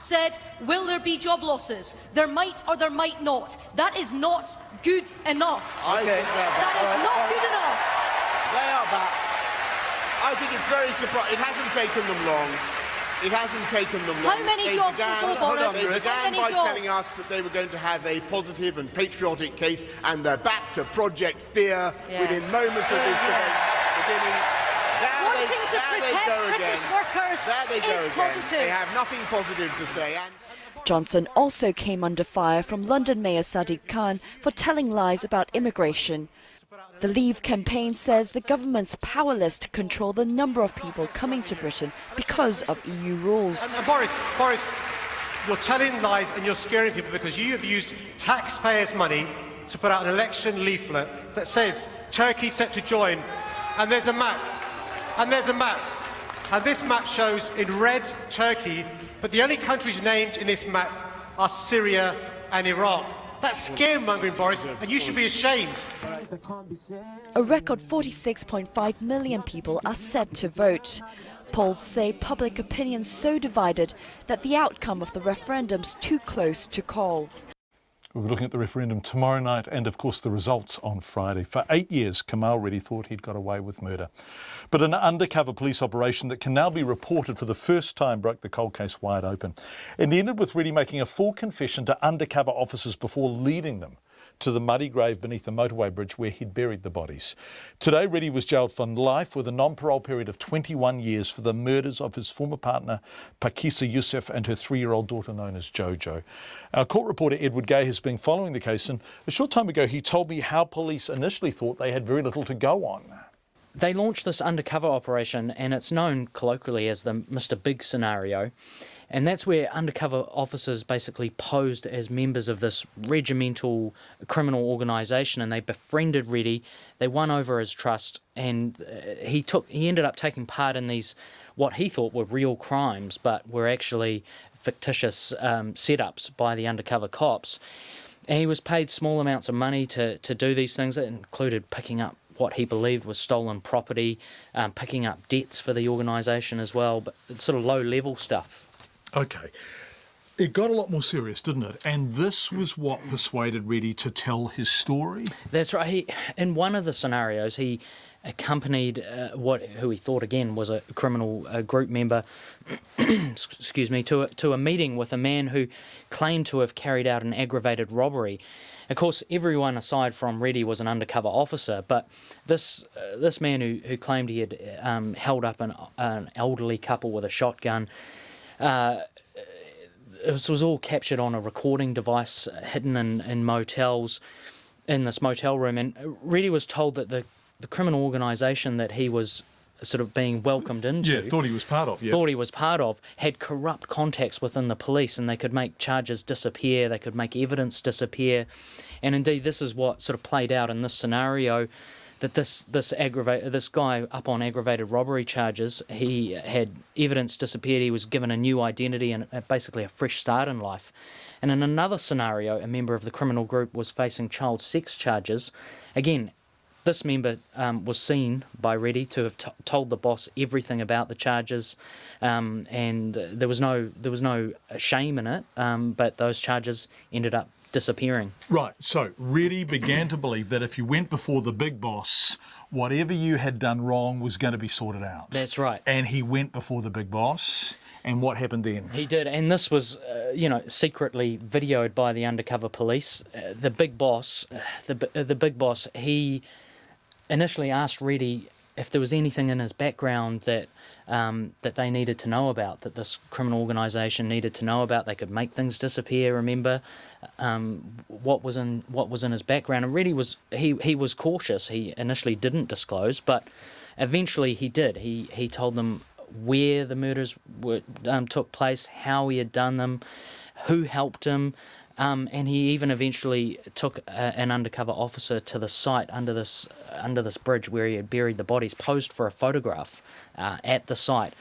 [SPEAKER 14] said, will there be job losses? There might or there might not. That is not good enough. That is not good enough.
[SPEAKER 15] They are back. I think it's very surprising. It hasn't taken them long. It hasn't taken them long.
[SPEAKER 14] How many jobs will go, Boris?
[SPEAKER 15] They began by telling us that they were going to have a positive and patriotic case, and they're back to Project Fear within moments of this debate beginning. There they go again.
[SPEAKER 14] British workers
[SPEAKER 15] there they go
[SPEAKER 14] is
[SPEAKER 15] again.
[SPEAKER 14] positive.
[SPEAKER 15] They have nothing positive to say. And
[SPEAKER 11] Johnson also came under fire from London Mayor Sadiq Khan for telling lies about immigration. The Leave campaign says the government's powerless to control the number of people coming to Britain because of EU rules.
[SPEAKER 16] And Boris, you're telling lies and you're scaring people because you have used taxpayers' money to put out an election leaflet that says Turkey's set to join, and there's a map, and this map shows in red Turkey, but the only countries named in this map are Syria and Iraq. That's scaremongering, Boris, and you should be ashamed.
[SPEAKER 11] A record 46.5 million people are set to vote. Polls say public opinion's so divided that the outcome of the referendum's too close to call.
[SPEAKER 5] We'll be looking at the referendum tomorrow night and, of course, the results on Friday. For 8 years, Kamal Reddy thought he'd got away with murder. But an undercover police operation that can now be reported for the first time broke the cold case wide open. It ended with Reddy making a full confession to undercover officers before leading them to the muddy grave beneath the motorway bridge where he'd buried the bodies. Today, Reddy was jailed for life with a non-parole period of 21 years for the murders of his former partner, Pakisa Youssef, and her 3-year-old daughter known as Jojo. Our court reporter Edward Gay has been following the case, and a short time ago he told me how police initially thought they had very little to go on.
[SPEAKER 17] They launched this undercover operation, and it's known colloquially as the Mr. Big scenario. And that's where undercover officers basically posed as members of this regimental criminal organisation, and they befriended Reddy. They won over his trust, and he ended up taking part in these, what he thought were real crimes, but were actually fictitious setups by the undercover cops. And he was paid small amounts of money to do these things. It included picking up what he believed was stolen property, picking up debts for the organisation as well, but it's sort of low-level stuff.
[SPEAKER 5] OK. It got a lot more serious, didn't it? And this was what persuaded Reddy to tell his story?
[SPEAKER 17] That's right. In one of the scenarios, he accompanied who he thought, again, was a criminal group member excuse me, to a meeting with a man who claimed to have carried out an aggravated robbery. Of course, everyone aside from Reddy was an undercover officer, but this man who claimed he had held up an elderly couple with a shotgun, this was all captured on a recording device hidden in motels, in this motel room, and Reddy was told that the criminal organisation that he was sort of being welcomed into,
[SPEAKER 5] thought he was part of,
[SPEAKER 17] had corrupt contacts within the police, and they could make charges disappear, they could make evidence disappear, and indeed this is what sort of played out in this scenario, that this guy up on aggravated robbery charges, he had evidence disappeared, he was given a new identity and basically a fresh start in life. And in another scenario, a member of the criminal group was facing child sex charges. Again, this member was seen by Reddy to have told the boss everything about the charges, and there was no shame in it, but those charges ended up disappearing.
[SPEAKER 5] Right, so Reddy began to believe that if you went before the big boss, whatever you had done wrong was going to be sorted out.
[SPEAKER 17] That's right.
[SPEAKER 5] And he went before the big boss, and what happened then?
[SPEAKER 17] He did, and this was, secretly videoed by the undercover police. The big boss, he initially asked Reddy if there was anything in his background that they needed to know about, that this criminal organisation needed to know about. They could make things disappear. Remember, what was in his background. And Reddy was cautious. He initially didn't disclose, but eventually he did. He told them where the murders took place, how he had done them, who helped him. And he even eventually took an undercover officer to the site under this bridge where he had buried the bodies, posed for a photograph at the site,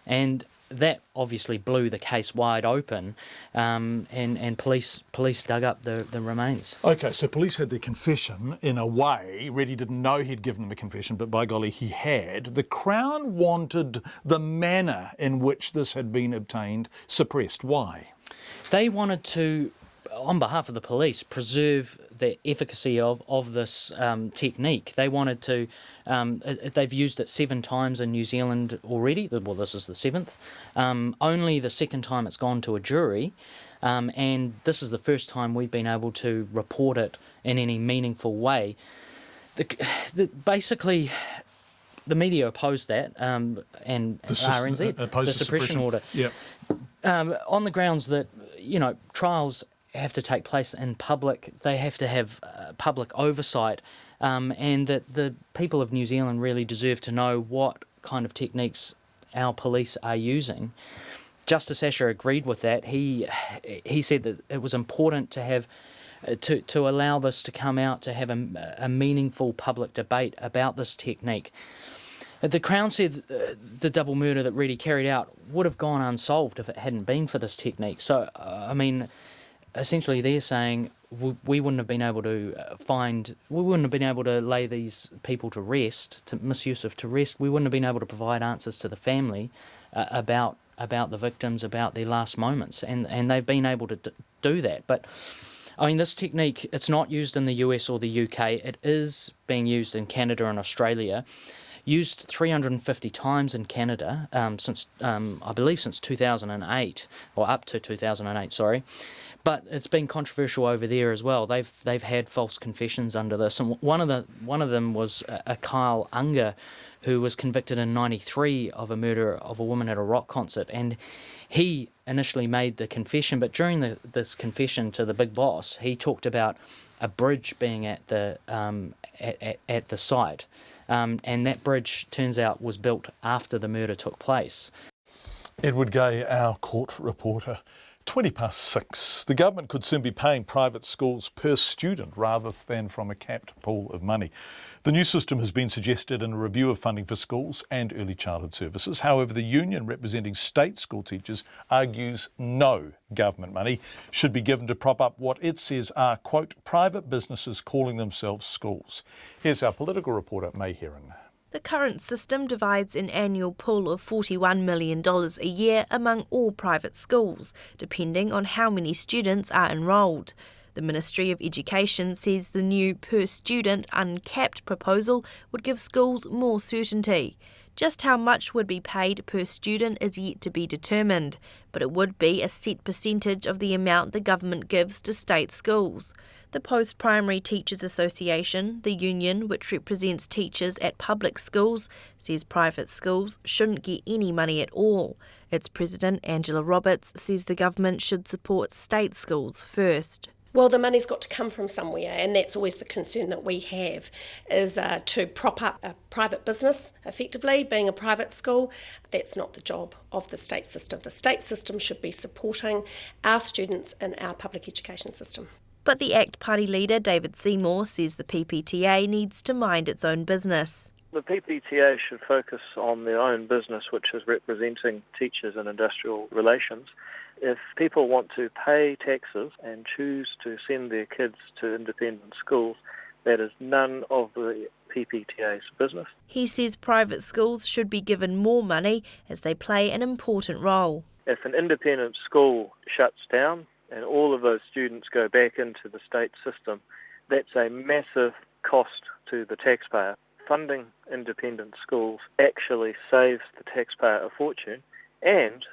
[SPEAKER 17] and that obviously blew the case wide open. And police dug up the remains.
[SPEAKER 5] Okay, so police had their confession in a way. Reddy didn't know he'd given them a confession, but by golly, he had. The Crown wanted the manner in which this had been obtained suppressed. Why?
[SPEAKER 17] They wanted to, on behalf of the police, preserve the efficacy of this technique. They wanted to, they've used it 7 times in New Zealand already. Well, this is the 7th. Only the 2nd time it's gone to a jury, and this is the first time we've been able to report it in any meaningful way. Basically, the media opposed that, and RNZ, the suppression order.
[SPEAKER 5] Yep.
[SPEAKER 17] On the grounds that, trials have to take place in public. They have to have public oversight, and that the people of New Zealand really deserve to know what kind of techniques our police are using. Justice Asher agreed with that. He said that it was important to have to allow this to come out, to have a meaningful public debate about this technique. The Crown said the double murder that Reddy carried out would have gone unsolved if it hadn't been for this technique. So, essentially they're saying we wouldn't have been able to lay these people to rest, Miss Yusuf to rest. We wouldn't have been able to provide answers to the family about the victims, about their last moments, and they've been able to do that. But this technique, it's not used in the US or the UK. It is being used in Canada and Australia. Used 350 times in Canada since 2008, or up to 2008, sorry. But it's been controversial over there as well. They've had false confessions under this, and one of them was a Kyle Unger, who was convicted in '93 of a murder of a woman at a rock concert, and he initially made the confession, but during this confession to the big boss, he talked about a bridge being at the site, and that bridge turns out was built after the murder took place.
[SPEAKER 5] Edward Gay, our court reporter. 6:20. The government could soon be paying private schools per student rather than from a capped pool of money. The new system has been suggested in a review of funding for schools and early childhood services. However, the union representing state school teachers argues no government money should be given to prop up what it says are, quote, private businesses calling themselves schools. Here's our political reporter, May Heron.
[SPEAKER 2] The current system divides an annual pool of $41 million a year among all private schools, depending on how many students are enrolled. The Ministry of Education says the new per-student uncapped proposal would give schools more certainty. Just how much would be paid per student is yet to be determined, but it would be a set percentage of the amount the government gives to state schools. The Post-Primary Teachers Association, the union which represents teachers at public schools, says private schools shouldn't get any money at all. Its president, Angela Roberts, says the government should support state schools first.
[SPEAKER 3] Well, the money's got to come from somewhere, and that's always the concern that we have, is to prop up a private business, effectively, being a private school. That's not the job of the state system. The state system should be supporting our students in our public education system.
[SPEAKER 2] But the ACT Party leader, David Seymour, says the PPTA needs to mind its own business.
[SPEAKER 18] The PPTA should focus on their own business, which is representing teachers in industrial relations. If people want to pay taxes and choose to send their kids to independent schools, that is none of the PPTA's business.
[SPEAKER 2] He says private schools should be given more money as they play an important role.
[SPEAKER 18] If an independent school shuts down and all of those students go back into the state system, that's a massive cost to the taxpayer. Funding independent schools actually saves the taxpayer a fortune and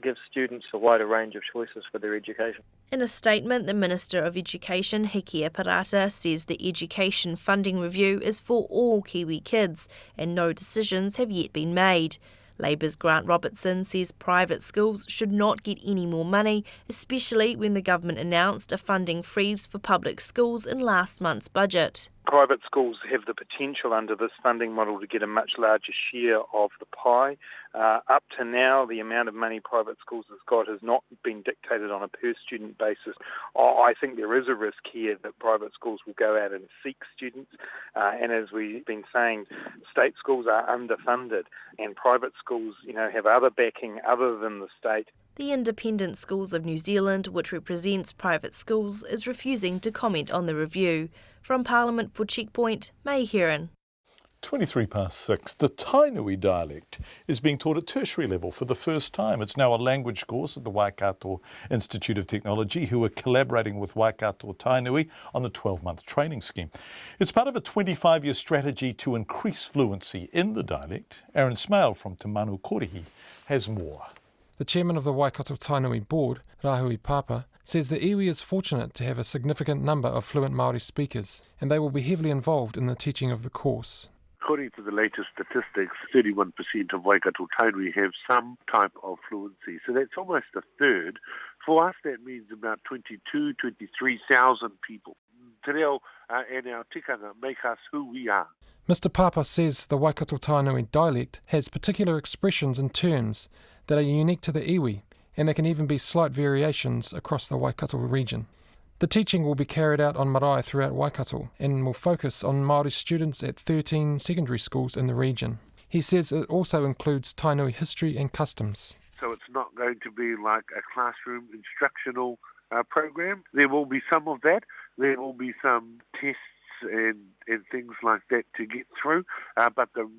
[SPEAKER 18] gives students a wider range of choices for their education.
[SPEAKER 2] In a statement, the Minister of Education, Hikia Parata, says the education funding review is for all Kiwi kids and no decisions have yet been made. Labour's Grant Robertson says private schools should not get any more money, especially when the government announced a funding freeze for public schools in last month's budget.
[SPEAKER 19] Private schools have the potential under this funding model to get a much larger share of the pie. Up to now, the amount of money private schools has got has not been dictated on a per-student basis. I think there is a risk here that private schools will go out and seek students. And as we've been saying, state schools are underfunded and private schools, have other backing other than the state.
[SPEAKER 2] The Independent Schools of New Zealand, which represents private schools, is refusing to comment on the review. From Parliament for Checkpoint, May Heron.
[SPEAKER 5] 6:23. The Tainui dialect is being taught at tertiary level for the first time. It's now a language course at the Waikato Institute of Technology, who are collaborating with Waikato Tainui on the 12-month training scheme. It's part of a 25-year strategy to increase fluency in the dialect. Aaron Smale from Te Manu Korihi has more.
[SPEAKER 25] The chairman of the Waikato Tainui board, Rahui Papa, says the iwi is fortunate to have a significant number of fluent Māori speakers, and they will be heavily involved in the teaching of the course.
[SPEAKER 1] According to the latest statistics, 31% of Waikato Tainui have some type of fluency. So that's almost a third. For us, that means about 23,000 people. Te reo and our tikanga make us who we are.
[SPEAKER 25] Mr Papa says the Waikato Tainui dialect has particular expressions and terms that are unique to the iwi, and there can even be slight variations across the Waikato region. The teaching will be carried out on marae throughout Waikato and will focus on Māori students at 13 secondary schools in the region. He says it also includes Tainui history and customs.
[SPEAKER 1] So it's not going to be like a classroom instructional program. There will be some of that. There will be some tests and things like that to get through, but the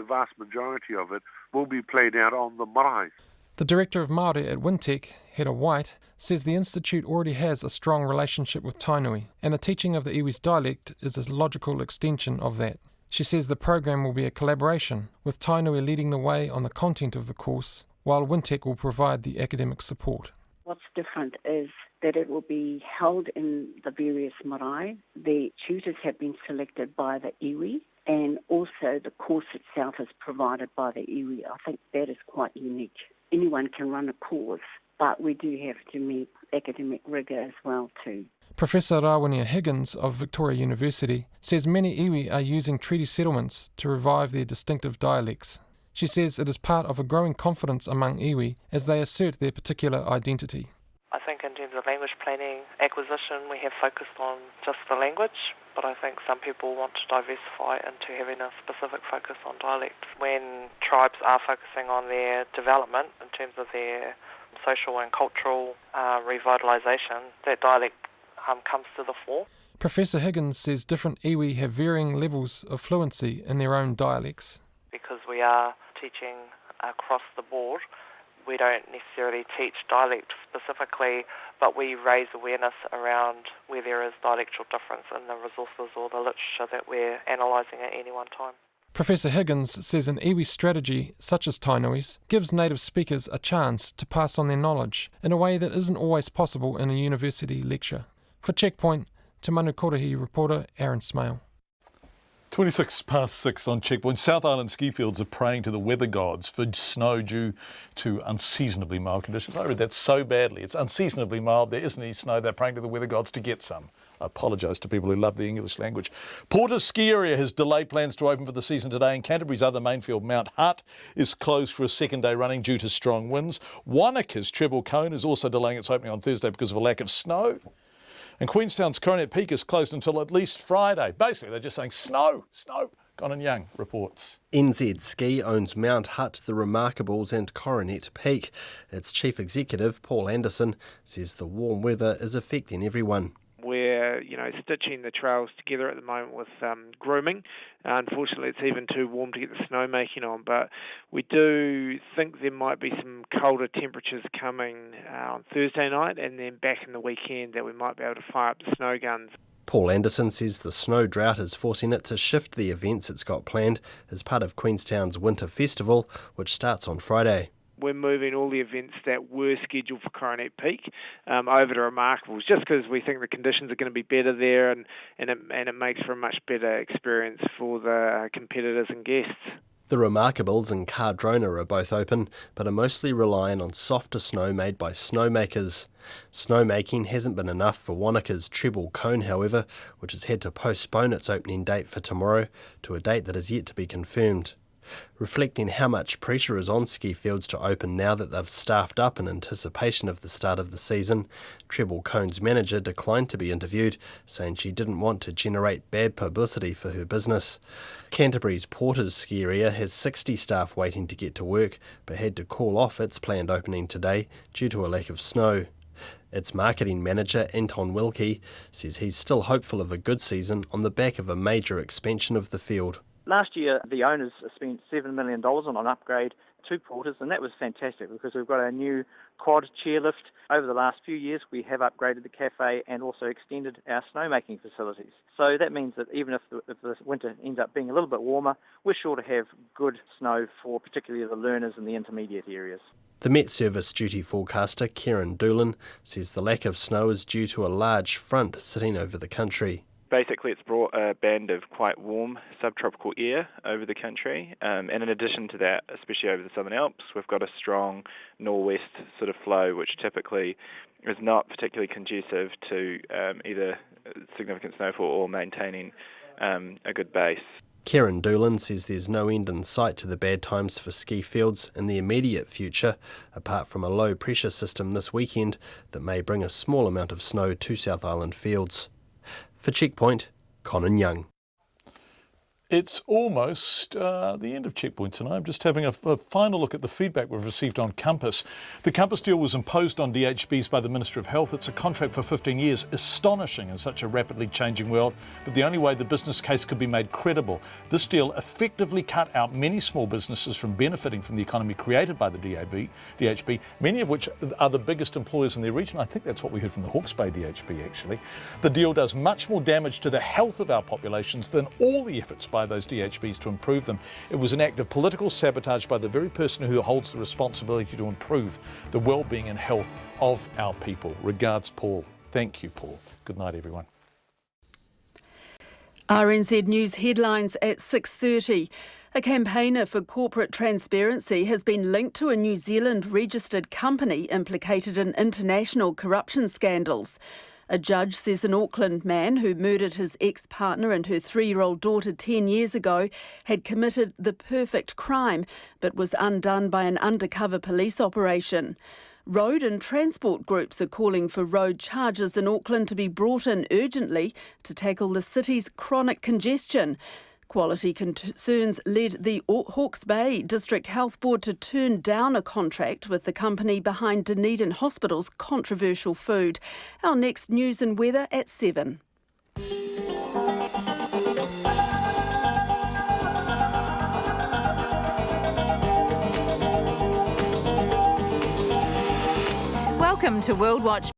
[SPEAKER 1] vast majority of it will be played out on the marae.
[SPEAKER 25] The director of Māori at Wintec, Hera White, says the institute already has a strong relationship with Tainui, and the teaching of the iwi's dialect is a logical extension of that. She says the program will be a collaboration, with Tainui leading the way on the content of the course, while Wintec will provide the academic support.
[SPEAKER 7] What's different is that it will be held in the various marae. The tutors have been selected by the iwi, and also the course itself is provided by the iwi. I think that is quite unique. Anyone can run a course, but we do have to meet academic rigour as well too.
[SPEAKER 25] Professor Rawania Higgins of Victoria University says many iwi are using treaty settlements to revive their distinctive dialects. She says it is part of a growing confidence among iwi as they assert their particular identity.
[SPEAKER 8] I think in terms of language planning acquisition, we have focused on just the language, but I think some people want to diversify into having a specific focus on dialect. When tribes are focusing on their development in terms of their social and cultural revitalisation, that dialect comes to the fore.
[SPEAKER 25] Professor Higgins says different iwi have varying levels of fluency in their own dialects.
[SPEAKER 8] Because we are teaching across the board, we don't necessarily teach dialect specifically, but we raise awareness around where there is dialectal difference in the resources or the literature that we're analysing at any one time.
[SPEAKER 25] Professor Higgins says an iwi strategy, such as Tainui's, gives native speakers a chance to pass on their knowledge in a way that isn't always possible in a university lecture. For Checkpoint, Te Manu Korohi reporter Aaron Smale.
[SPEAKER 5] 6:26 on Checkpoint. South Island ski fields are praying to the weather gods for snow due to unseasonably mild conditions. I read that so badly. It's unseasonably mild. There isn't any snow. They're praying to the weather gods to get some. I apologise to people who love the English language. Porter's ski area has delayed plans to open for the season today, and Canterbury's other main field, Mount Hutt, is closed for a second day running due to strong winds. Wanaka's Treble Cone is also delaying its opening on Thursday because of a lack of snow. And Queenstown's Coronet Peak is closed until at least Friday. Basically, they're just saying snow. Conan Young reports.
[SPEAKER 13] NZ Ski owns Mount Hutt, the Remarkables and Coronet Peak. Its chief executive, Paul Anderson, says the warm weather is affecting everyone.
[SPEAKER 24] We're, stitching the trails together at the moment with grooming. Unfortunately, it's even too warm to get the snowmaking on, but we do think there might be some colder temperatures coming on Thursday night and then back in the weekend that we might be able to fire up the snow guns.
[SPEAKER 13] Paul Anderson says the snow drought is forcing it to shift the events it's got planned as part of Queenstown's Winter Festival, which starts on Friday.
[SPEAKER 24] We're moving all the events that were scheduled for Coronet Peak over to Remarkables, just because we think the conditions are going to be better there and it makes for a much better experience for the competitors and guests.
[SPEAKER 13] The Remarkables and Cardrona are both open, but are mostly relying on softer snow made by snowmakers. Snowmaking hasn't been enough for Wanaka's Treble Cone, however, which has had to postpone its opening date for tomorrow to a date that is yet to be confirmed. Reflecting how much pressure is on ski fields to open now that they've staffed up in anticipation of the start of the season, Treble Cone's manager declined to be interviewed, saying she didn't want to generate bad publicity for her business. Canterbury's Porter's ski area has 60 staff waiting to get to work, but had to call off its planned opening today due to a lack of snow. Its marketing manager, Anton Wilkie, says he's still hopeful of a good season on the back of a major expansion of the field.
[SPEAKER 26] Last year, the owners spent $7 million on an upgrade to Porters, and that was fantastic because we've got a new quad chairlift. Over the last few years, we have upgraded the cafe and also extended our snowmaking facilities. So that means that even if the winter ends up being a little bit warmer, we're sure to have good snow for particularly the learners in the intermediate areas.
[SPEAKER 13] The Met Service duty forecaster, Kieran Doolan, says the lack of snow is due to a large front sitting over the country.
[SPEAKER 9] Basically, it's brought a band of quite warm subtropical air over the country, and in addition to that, especially over the Southern Alps, we've got a strong nor'west sort of flow, which typically is not particularly conducive to either significant snowfall or maintaining a good base.
[SPEAKER 13] Kieran Doolan says there's no end in sight to the bad times for ski fields in the immediate future, apart from a low pressure system this weekend that may bring a small amount of snow to South Island fields. For Checkpoint, Conan Young.
[SPEAKER 5] It's almost the end of Checkpoint tonight. I'm just having a final look at the feedback we've received on Compass. The Compass deal was imposed on DHBs by the Minister of Health. It's a contract for 15 years. Astonishing in such a rapidly changing world, but the only way the business case could be made credible. This deal effectively cut out many small businesses from benefiting from the economy created by the DHB, many of which are the biggest employers in their region. I think that's what we heard from the Hawke's Bay DHB, actually. The deal does much more damage to the health of our populations than all the efforts by those DHBs to improve them. It was an act of political sabotage by the very person who holds the responsibility to improve the well-being and health of our people. Regards, Paul. Thank you, Paul. Good night, everyone.
[SPEAKER 6] RNZ News headlines at 6:30. A campaigner for corporate transparency has been linked to a New Zealand registered company implicated in international corruption scandals. A judge says an Auckland man who murdered his ex-partner and her 3-year-old daughter 10 years ago had committed the perfect crime, but was undone by an undercover police operation. Road and transport groups are calling for road charges in Auckland to be brought in urgently to tackle the city's chronic congestion. Quality concerns led the Hawke's Bay District Health Board to turn down a contract with the company behind Dunedin Hospital's controversial food. Our next news and weather at 7.
[SPEAKER 12] Welcome to World Watch.